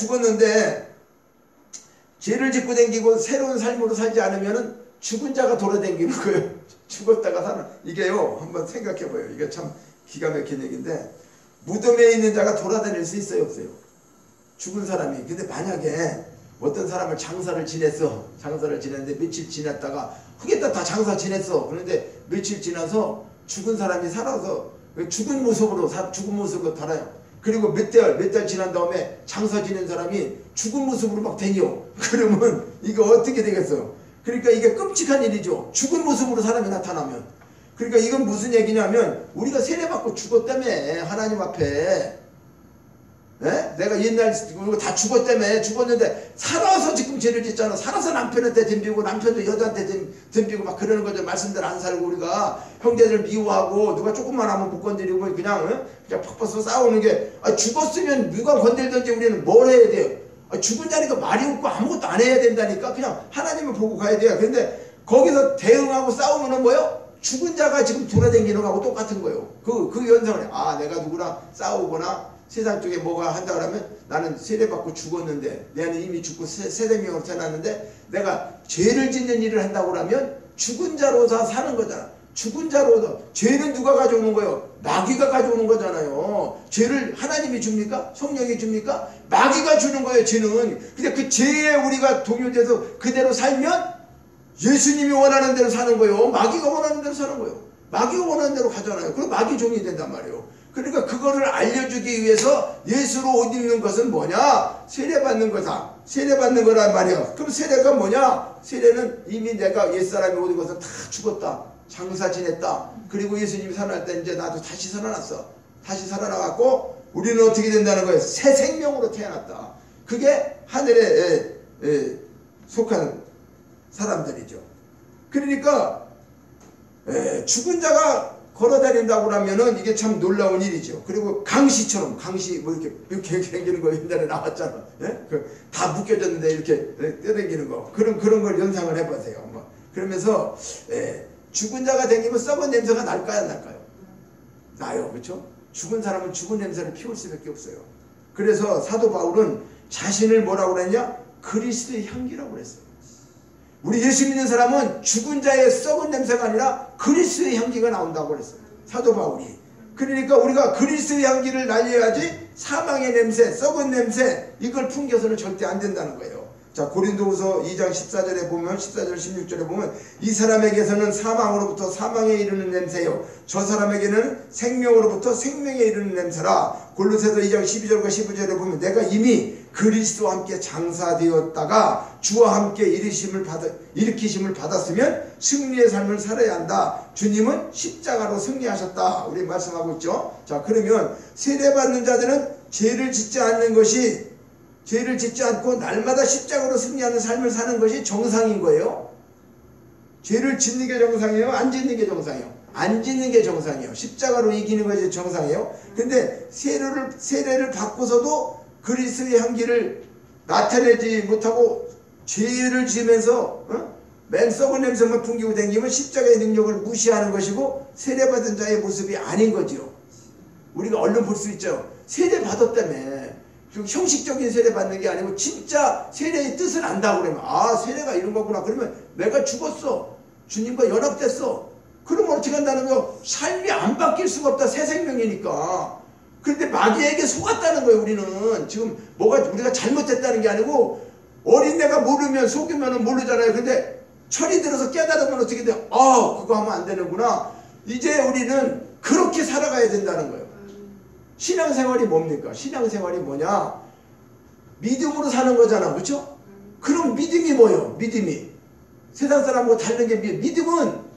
죄를 짓고 댕기고 새로운 삶으로 살지 않으면은 죽은 자가 돌아댕기는 거예요. 죽었다가 사는. 이게요, 한번 생각해봐요. 이게 참 기가 막힌 얘기인데, 무덤에 있는 자가 돌아다닐 수 있어요, 없어요? 죽은 사람이. 근데 만약에 어떤 사람을 장사를 지냈는데 며칠 지났다가 후겠다 다 장사 지냈어. 그런데 며칠 지나서 죽은 사람이 살아서 죽은 모습으로 살아요. 그리고 몇 달 지난 다음에 장사 지낸 사람이 죽은 모습으로 막 다녀. 그러면 이거 어떻게 되겠어요? 그러니까 이게 끔찍한 일이죠. 죽은 모습으로 사람이 나타나면. 그러니까 이건 무슨 얘기냐면 우리가 세례받고 죽었다며 하나님 앞에. 에? 내가 옛날 다 죽었다며. 죽었는데 살아서 지금 죄를 짓잖아. 살아서 남편한테 덤비고 남편도 여자한테 덤비고 막 그러는 거죠. 말씀대로 안 살고 우리가 형제들 미워하고 누가 조금만 하면 못 건드리고 그냥 팍팍 싸우는 게, 죽었으면 누가 건들든지 우리는 뭘 해야 돼요? 죽은 자니까 말이 없고 아무것도 안 해야 된다니까. 그냥 하나님을 보고 가야 돼요. 근데 거기서 대응하고 싸우면은 뭐요? 죽은 자가 지금 돌아다니는 거하고 똑같은 거예요. 그 현상을 해. 내가 누구랑 싸우거나 세상 쪽에 뭐가 한다 그러면 나는 세례받고 죽었는데 내는 이미 죽고 새 생명으로 태어났는데 내가 죄를 짓는 일을 한다고 그러면 죽은 자로 다 사는 거잖아. 죽은 자로. 죄는 누가 가져오는 거예요? 마귀가 가져오는 거잖아요. 죄를 하나님이 줍니까? 성령이 줍니까? 마귀가 주는 거예요, 죄는. 근데 그 죄에 우리가 동요돼서 그대로 살면 예수님이 원하는 대로 사는 거예요. 마귀가 원하는 대로 사는 거예요. 마귀가 원하는 대로 가잖아요. 그럼 마귀 종이 된단 말이에요. 그러니까 그거를 알려주기 위해서 예수로 옷 입는 것은 뭐냐? 세례받는 거다. 세례받는 거란 말이야. 그럼 세례가 뭐냐? 세례는 이미 내가 옛사람이 옷 입어서 다 죽었다. 장사 지냈다. 그리고 예수님이 살아날 때 이제 나도 다시 살아났어. 다시 살아나갖고 우리는 어떻게 된다는 거예요? 새 생명으로 태어났다. 그게 하늘에 속한 사람들이죠. 그러니까 죽은 자가 걸어다닌다고 하면은 이게 참 놀라운 일이죠. 그리고 강시처럼 뭐 이렇게 당기는 거 옛날에 나왔잖아. 예? 다 묶여졌는데 이렇게 떼당기는 거. 그런 걸 연상을 해보세요. 뭐. 그러면서 죽은 자가 당기면 썩은 냄새가 날까요, 안 날까요? 나요, 그렇죠? 죽은 사람은 죽은 냄새를 피울 수밖에 없어요. 그래서 사도 바울은 자신을 뭐라고 그랬냐? 그리스도의 향기라고 그랬어요. 우리 예수 믿는 사람은 죽은 자의 썩은 냄새가 아니라 그리스도의 향기가 나온다고 그랬어요. 사도 바울이. 그러니까 우리가 그리스도의 향기를 날려야지 사망의 냄새, 썩은 냄새 이걸 풍겨서는 절대 안 된다는 거예요. 자, 고린도후서 2장 14절에 보면 14절 16절에 보면 이 사람에게서는 사망으로부터 사망에 이르는 냄새요 저 사람에게는 생명으로부터 생명에 이르는 냄새라. 골로새서 2장 12절과 15절에 보면 내가 이미 그리스도와 함께 장사되었다가 주와 함께 일으키심을 받았으면 승리의 삶을 살아야 한다. 주님은 십자가로 승리하셨다. 우리 말씀하고 있죠. 자, 그러면 세례받는 자들은 죄를 짓지 않고 날마다 십자가로 승리하는 삶을 사는 것이 정상인 거예요. 죄를 짓는 게 정상이에요? 안 짓는 게 정상이에요? 안 짓는 게 정상이에요. 십자가로 이기는 것이 정상이에요. 근데 세례를 받고서도 그리스도의 향기를 나타내지 못하고 죄를 지으면서 맨 썩은 냄새만 풍기고 다니면 십자가의 능력을 무시하는 것이고 세례받은 자의 모습이 아닌 거지요. 우리가 얼른 볼 수 있죠. 세례받았다며. 형식적인 세례 받는 게 아니고 진짜 세례의 뜻을 안다고 그러면 아 세례가 이런 거구나. 그러면 내가 죽었어. 주님과 연합됐어. 그러면 어떻게 한다는 거예요? 삶이 안 바뀔 수가 없다. 새 생명이니까. 그런데 마귀에게 속았다는 거예요. 우리는 지금 뭐가 우리가 잘못됐다는 게 아니고 어린애가 모르면 속이면 모르잖아요. 근데 철이 들어서 깨달으면 어떻게 돼요? 그거 하면 안 되는구나. 이제 우리는 그렇게 살아가야 된다는 거예요. 신앙생활이 뭡니까? 신앙생활이 뭐냐? 믿음으로 사는 거잖아. 그렇죠? 그럼 믿음이 뭐예요? 믿음이 세상 사람하고 다른 게 믿음은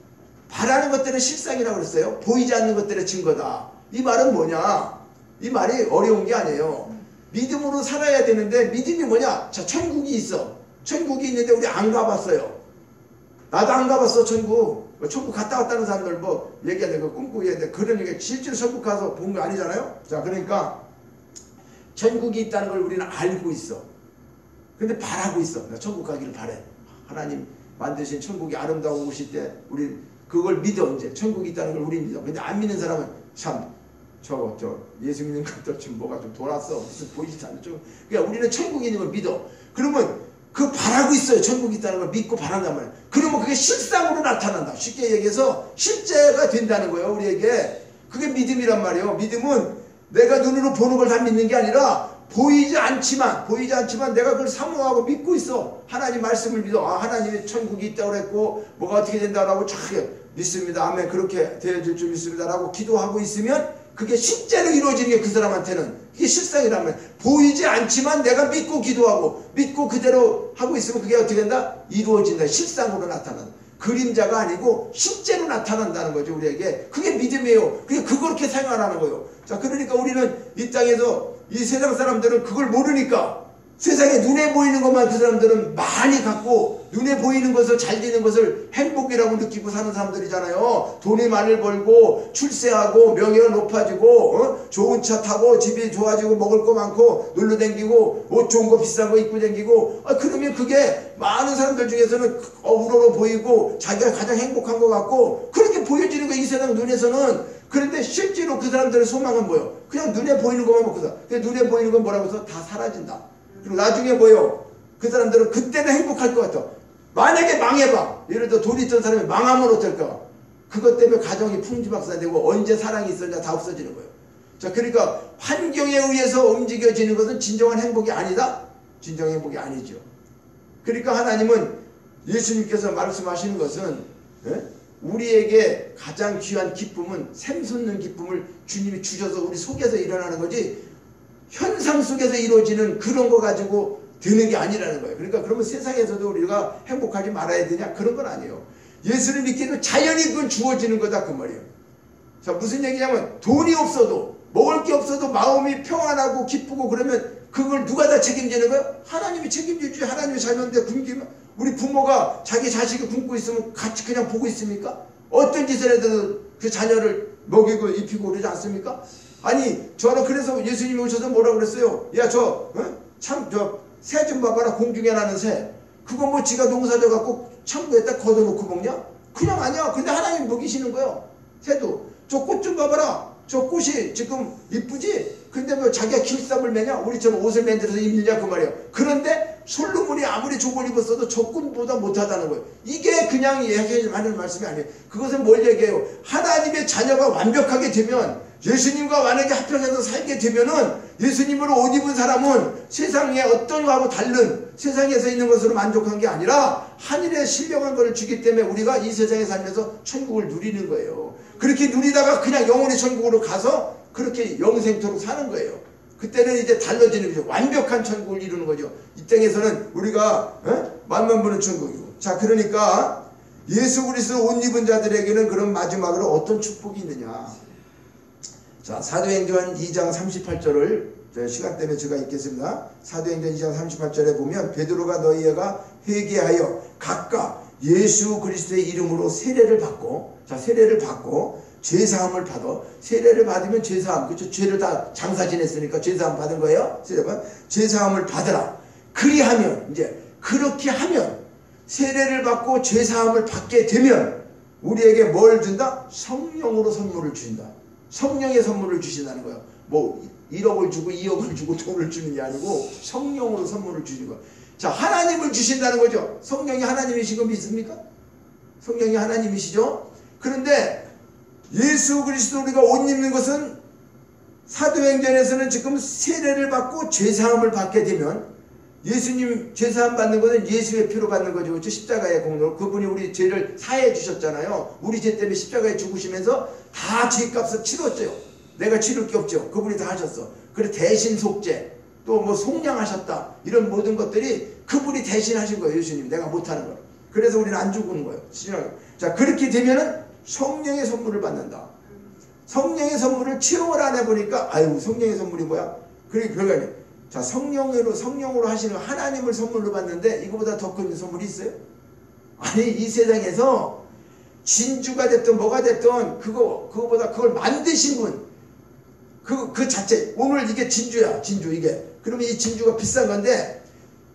바라는 것들의 실상이라고 그랬어요. 보이지 않는 것들의 증거다. 이 말은 뭐냐? 이 말이 어려운 게 아니에요. 믿음으로 살아야 되는데 믿음이 뭐냐? 자, 천국이 있어. 천국이 있는데 우리 안 가봤어요. 나도 안 가봤어. 천국 갔다 왔다는 사람들 뭐 얘기하는데 꿈꾸고 얘기하는데 그런 얘기 실제로 천국 가서 본 거 아니잖아요. 자, 그러니까 천국이 있다는 걸 우리는 알고 있어. 근데 바라고 있어. 나 천국 가기를 바래. 하나님 만드신 천국이 아름다운 곳일 때 우리 그걸 믿어. 이제 천국이 있다는 걸 우리 믿어. 근데 안 믿는 사람은 참 저 예수 믿는 것도 좀 뭐가 좀 돌았어. 무슨 보이지도 않는 좀. 그러니까 우리는 천국이 있는 걸 믿어. 그러면 그 바라고 있어요. 천국이 있다는 걸 믿고 바란단 말이에요. 그러면 그게 실상으로 나타난다. 쉽게 얘기해서 실제가 된다는 거예요. 우리에게. 그게 믿음이란 말이에요. 믿음은 내가 눈으로 보는 걸 다 믿는 게 아니라 보이지 않지만 내가 그걸 사모하고 믿고 있어. 하나님 말씀을 믿어. 하나님이 천국이 있다고 그랬고 뭐가 어떻게 된다라고 쫙 믿습니다. 아멘. 그렇게 되어질 줄 믿습니다라고 기도하고 있으면 그게 실제로 이루어지는 게 그 사람한테는 이게 실상이라면 보이지 않지만 내가 믿고 기도하고 믿고 그대로 하고 있으면 그게 어떻게 된다? 이루어진다. 실상으로 나타난다. 그림자가 아니고 실제로 나타난다는 거죠. 우리에게. 그게 믿음이에요. 그렇게 생활하는 거예요. 자, 그러니까 우리는 이 땅에서 이 세상 사람들은 그걸 모르니까 세상에 눈에 보이는 것만 그 사람들은 많이 갖고 눈에 보이는 것을 잘 되는 것을 행복이라고 느끼고 사는 사람들이잖아요. 돈이 많이 벌고 출세하고 명예가 높아지고 좋은 차 타고 집이 좋아지고 먹을 거 많고 놀러 다니고 옷 좋은 거 비싼 거 입고 다니고 그러면 그게 많은 사람들 중에서는 우러러 보이고 자기가 가장 행복한 것 같고 그렇게 보여지는 거예요. 이 세상 눈에서는. 그런데 실제로 그 사람들의 소망은 뭐예요? 그냥 눈에 보이는 것만 먹고 살아. 눈에 보이는 건 뭐라고 해서 다 사라진다. 그리고 나중에 뭐예요? 그 사람들은 그때는 행복할 것 같아. 만약에 망해봐. 예를 들어 돈 있던 사람이 망하면 어떨까? 그것 때문에 가정이 풍지박산되고 언제 사랑이 있었냐 다 없어지는 거예요. 자, 그러니까 환경에 의해서 움직여지는 것은 진정한 행복이 아니다? 진정한 행복이 아니죠. 그러니까 하나님은 예수님께서 말씀하시는 것은 우리에게 가장 귀한 기쁨은 샘솟는 기쁨을 주님이 주셔서 우리 속에서 일어나는 거지 현상 속에서 이루어지는 그런 거 가지고 되는 게 아니라는 거예요. 그러니까 그러면 세상에서도 우리가 행복하지 말아야 되냐? 그런 건 아니에요. 예수를 믿게 되면 자연히 그건 주어지는 거다 그 말이에요. 자, 무슨 얘기냐면 돈이 없어도 먹을 게 없어도 마음이 평안하고 기쁘고 그러면 그걸 누가 다 책임지는 거예요? 하나님이 책임지지. 하나님이 살면데 굶기면 우리 부모가 자기 자식이 굶고 있으면 같이 그냥 보고 있습니까? 어떤 짓을 해도 그 자녀를 먹이고 입히고 그러지 않습니까? 아니 저는 그래서 예수님이 오셔서 뭐라고 그랬어요? 야 새 좀 봐봐라. 공중에 나는 새. 그거 뭐 지가 농사져 갖고 창고에다 걷어놓고 먹냐? 그냥 아니야. 근데 하나님 먹이시는 거예요. 새도. 저 꽃 좀 봐봐라. 저 꽃이 지금 이쁘지? 근데 뭐 자기가 길쌈을 매냐? 우리처럼 옷을 만들어서 입느냐 그 말이에요. 그런데 솔로몬이 아무리 족을 입었어도 저 꽃보다 못하다는 거예요. 이게 그냥 얘기하는 말씀이 아니에요. 그것은 뭘 얘기해요? 하나님의 자녀가 완벽하게 되면 예수님과 만약에 합평해서 살게 되면은 예수님으로 옷 입은 사람은 세상에 어떤 거하고 다른 세상에서 있는 것으로 만족한 게 아니라 하늘에 신령한 것을 주기 때문에 우리가 이 세상에 살면서 천국을 누리는 거예요. 그렇게 누리다가 그냥 영원히 천국으로 가서 그렇게 영생토록 사는 거예요. 그때는 이제 달라지는 거죠. 완벽한 천국을 이루는 거죠. 이 땅에서는 우리가 맛만 보는 천국이고. 자, 그러니까 예수 그리스도 옷 입은 자들에게는 그런 마지막으로 어떤 축복이 있느냐. 자, 사도행전 2장 38절을 시간 때문에 제가 읽겠습니다. 사도행전 2장 38절에 보면 베드로가 너희가 회개하여 각각 예수 그리스도의 이름으로 세례를 받고, 자, 세례를 받고 죄사함을 받아. 세례를 받으면 죄사함, 그렇죠? 죄를 다 장사 지냈으니까 죄사함 받은 거예요. 죄사함을 받으라. 그리하면 이제 그렇게 하면 세례를 받고 죄사함을 받게 되면 우리에게 뭘 준다? 성령으로 선물을 주신다. 성령의 선물을 주신다는 거예요. 뭐 1억을 주고 2억을 주고 돈을 주는 게 아니고 성령으로 선물을 주시는 거예요. 자, 하나님을 주신다는 거죠. 성령이 하나님이신 거 믿습니까? 성령이 하나님이시죠. 그런데 예수 그리스도 우리가 옷 입는 것은 사도행전에서는 지금 세례를 받고 죄사함을 받게 되면 예수님 죄사함 받는 것은 예수의 피로 받는 거죠. 그렇죠? 십자가의 공로. 그분이 우리 죄를 사해 주셨잖아요. 우리 죄 때문에 십자가에 죽으시면서 다 죄값을 치렀죠. 내가 치를 게 없죠. 그분이 다 하셨어. 그래 대신 속죄 또 뭐 속량하셨다 이런 모든 것들이 그분이 대신 하신 거예요. 예수님 내가 못하는 거. 그래서 우리는 안 죽는 거예요. 자, 그렇게 되면은 성령의 선물을 받는다. 성령의 선물을 체험을 안 해보니까 아유 성령의 선물이 뭐야? 그게 결과는 자, 성령으로 하시는 하나님을 선물로 받는데 이거보다 더 큰 선물이 있어요? 아니, 이 세상에서 진주가 됐든 뭐가 됐든 그거보다 그걸 만드신 분, 그 자체, 오늘 이게 진주야, 진주 이게. 그러면 이 진주가 비싼 건데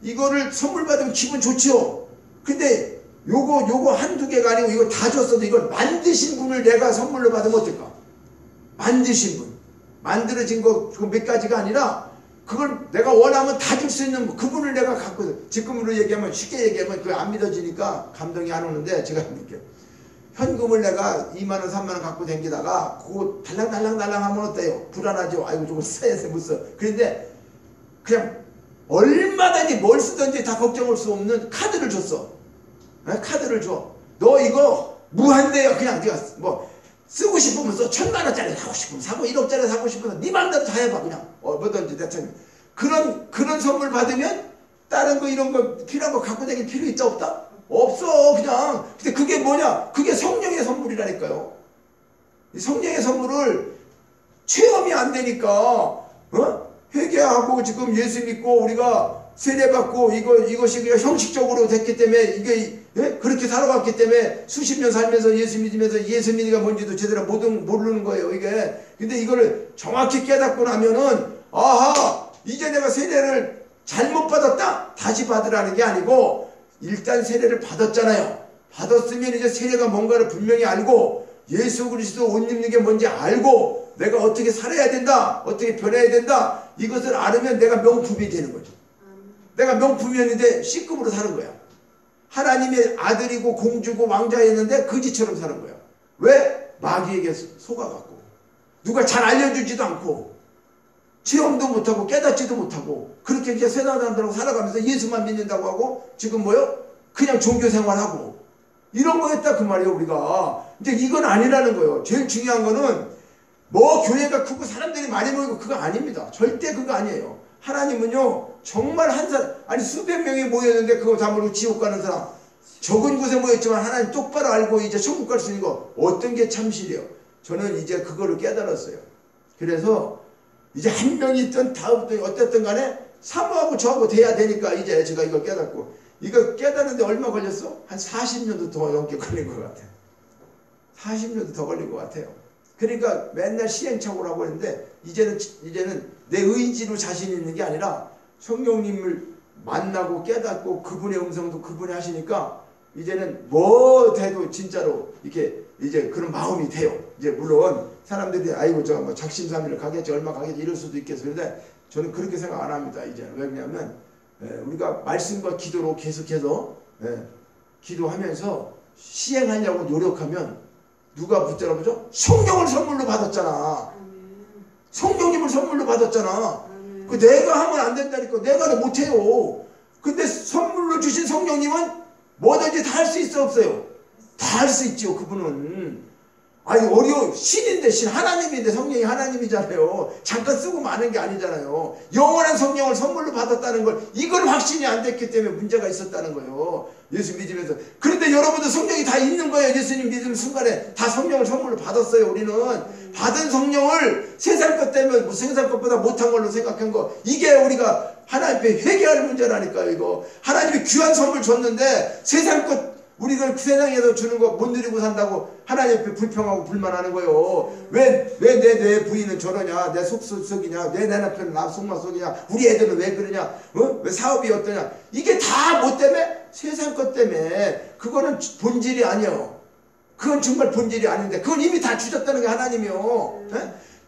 이거를 선물 받으면 기분 좋죠. 근데 요거 한두 개가 아니고 이거 다 줬어도 이걸 만드신 분을 내가 선물로 받으면 어떨까? 만드신 분. 만들어진 거 몇 가지가 아니라 그걸 내가 원하면 다 줄 수 있는 그분을 내가 갖고, 지금으로 얘기하면, 쉽게 얘기하면 그게 안 믿어지니까 감동이 안 오는데 제가 이렇게 현금을 내가 2만원 3만원 갖고 다니다가 그거 달랑달랑 하면 어때요? 불안하죠. 아이고 저거 써야지 못 써. 그런데 그냥 얼마든지 뭘 쓰든지 다 걱정할 수 없는 카드를 줬어. 카드를 줘. 너 이거 무한대야. 그냥 네가 뭐 쓰고 싶으면 써. 1000만원짜리 사고 싶으면 사고 1억짜리 사고 싶으면 네 맘대로 다 해봐. 그냥 뭐든지 대충. 그런 선물 받으면 다른 거 이런 거 필요한 거 갖고 다닐 필요 있다 없다? 없어. 그냥. 근데 그게 뭐냐? 그게 성령의 선물이라니까요. 성령의 선물을 체험이 안 되니까 회개하고 지금 예수 믿고 우리가 세례받고 이것이 그냥 형식적으로 됐기 때문에 이게 그렇게 살아왔기 때문에 수십 년 살면서 예수 믿으면서 예수 믿기가 뭔지도 제대로 모르는 거예요. 이게. 근데 이거를 정확히 깨닫고 나면은 아하, 이제 내가 세례를 잘못 받았다? 다시 받으라는 게 아니고 일단 세례를 받았잖아요. 받았으면 이제 세례가 뭔가를 분명히 알고 예수 그리스도 옷 입는 게 뭔지 알고 내가 어떻게 살아야 된다, 어떻게 변해야 된다, 이것을 알으면 내가 명품이 되는 거죠. 내가 명품이었는데 C급으로 사는 거야. 하나님의 아들이고 공주고 왕자였는데 거지처럼 사는 거야. 왜? 마귀에게 속아갖고 누가 잘 알려주지도 않고 체험도 못하고 깨닫지도 못하고 그렇게 이제 세상 사람들하고 살아가면서 예수만 믿는다고 하고 지금 뭐요? 그냥 종교생활하고 이런 거였다 그 말이에요. 우리가 이제 이건 아니라는 거예요. 제일 중요한 거는 뭐 교회가 크고 사람들이 많이 모이고 그거 아닙니다. 절대 그거 아니에요. 하나님은요 정말 한 사람 아니 수백 명이 모였는데 그거 다 모르고 지옥 가는 사람 적은 곳에 모였지만 하나님 똑바로 알고 이제 천국 갈 수 있는 거 어떤 게 참실이에요. 저는 이제 그거를 깨달았어요. 그래서 이제 한 명이 있든 다음부터 어쨌든 간에 사모하고 저하고 돼야 되니까 이제 제가 이거 깨닫고 이거 깨닫는데 얼마 걸렸어? 한 40년도 더 넘게 걸린 것 같아요. 40년도 더 걸린 것 같아요. 그러니까 맨날 시행착오라고 했는데 이제는 내 의지로 자신 있는 게 아니라 성령님을 만나고 깨닫고 그분의 음성도 그분이 하시니까 이제는 뭐 돼도 진짜로 이렇게 이제 그런 마음이 돼요. 이제 물론 사람들이 아이고 저 뭐 작심삼일을 가겠지 얼마 가겠지 이럴 수도 있겠어. 그런데 저는 그렇게 생각 안 합니다. 이제는 왜 그러냐면 우리가 말씀과 기도로 계속해서 기도하면서 시행하려고 노력하면 누가 붙잡아보죠? 성령을 선물로 받았잖아. 성령님을 선물로 받았잖아. 그 내가 하면 안 된다니까. 내가 못해요. 근데 선물로 주신 성령님은 뭐든지 다 할 수 있어 없어요? 다 할 수 있죠. 그분은. 아니 어려워. 신인데 신 하나님인데 성령이 하나님이잖아요. 잠깐 쓰고 마는 게 아니잖아요. 영원한 성령을 선물로 받았다는 걸 이걸 확신이 안 됐기 때문에 문제가 있었다는 거예요. 예수 믿으면서. 그런데 여러분들 성령이 다 있는 거예요. 예수님 믿는 순간에 다 성령을 선물로 받았어요. 우리는 받은 성령을 세상 것 때문에 뭐 세상 것보다 못한 걸로 생각한 거 이게 우리가 하나님 앞에 회개할 문제라니까요. 이거 하나님이 귀한 선물 줬는데 세상 것 우리가 그 세상에서 주는 거 못 누리고 산다고 하나님 앞에 불평하고 불만하는 거예요. 왜 내 부인은 저러냐, 내 속이냐, 내 남편은 나 속만 속이냐, 우리 애들은 왜 그러냐, 왜 사업이 어떠냐. 이게 다 뭐 때문에? 세상 것 때문에. 그거는 본질이 아니에요. 그건 정말 본질이 아닌데 그건 이미 다 주셨다는 게 하나님이요.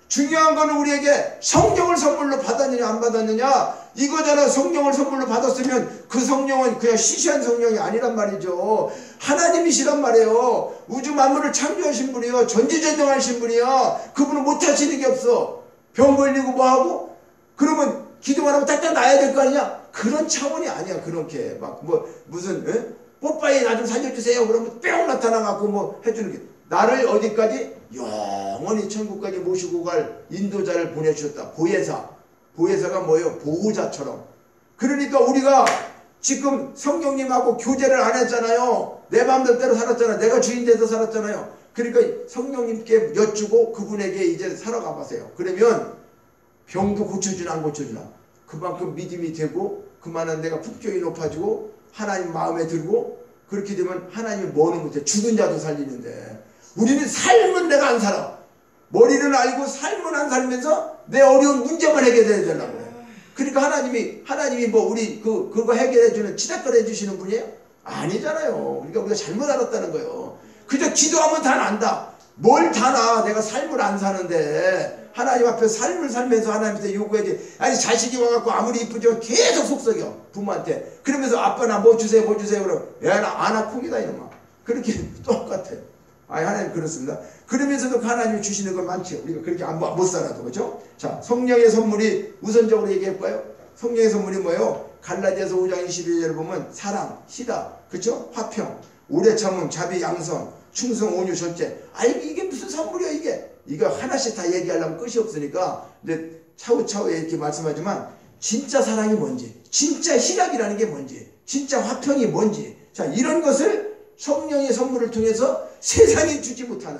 중요한 거는 우리에게 성령을 선물로 받았느냐 안 받았느냐 이거잖아. 성령을 선물로 받았으면 그 성령은 그냥 시시한 성령이 아니란 말이죠. 하나님이시란 말이에요. 우주 만물을 창조하신 분이요, 전지전능하신 분이야. 그분은 못하시는 게 없어. 병 걸리고 뭐하고 그러면 기도만 하면 딱딱 나야 될 거 아니냐. 그런 차원이 아니야. 그렇게 막 뭐 무슨 뽀빠이 나 좀 살려주세요 그러면 뿅 나타나갖고 뭐 해주는 게. 나를 어디까지? 영원히 천국까지 모시고 갈 인도자를 보내주셨다. 보혜사가 뭐예요? 보호자처럼. 그러니까 우리가 지금 성령님하고 교제를 안 했잖아요. 내 마음대로 살았잖아요. 내가 주인 돼서 살았잖아요. 그러니까 성령님께 여쭈고 그분에게 이제 살아가 보세요. 그러면 병도 고쳐주나 안 고쳐주나 그만큼 믿음이 되고 그만한 내가 품격이 높아지고 하나님 마음에 들고 그렇게 되면 하나님이 뭐는 못해. 죽은 자도 살리는데 우리는 삶은 내가 안 살아. 머리는 알고 삶은 안 살면서 내 어려운 문제만 해결해야 되려고 그래. 그러니까 하나님이 뭐 우리 그거 해결해주는 치닫거리 해주시는 분이에요? 아니잖아요. 그러니까 우리가 잘못 알았다는 거예요. 그저 기도하면 다 난다. 뭘 다 나. 내가 삶을 안 사는데 하나님 앞에 삶을 살면서 하나님한테 요구해야지. 아니 자식이 와갖고 아무리 이쁘지만 계속 속썩여 부모한테. 그러면서 아빠 나 뭐 주세요 뭐 주세요 그러면 야 나 아나콩이다 이놈아. 그렇게 똑같아. 아니 하나님 그렇습니다. 그러면서도 하나님이 주시는 건 많죠. 우리가 그렇게 못 살아도 그렇죠? 자, 성령의 선물이 우선적으로 얘기해볼까요? 성령의 선물이 뭐예요? 갈라디아서 5장 22절을 보면 사랑, 희다, 그렇죠? 화평, 오래 참음, 자비, 양선, 충성, 온유, 절제. 이게 무슨 선물이야 이게? 이거 하나씩 다 얘기하려면 끝이 없으니까 근데 차후차후에 이렇게 말씀하지만 진짜 사랑이 뭔지, 진짜 희락이라는 게 뭔지, 진짜 화평이 뭔지, 자 이런 것을 성령의 선물을 통해서 세상이 주지 못하는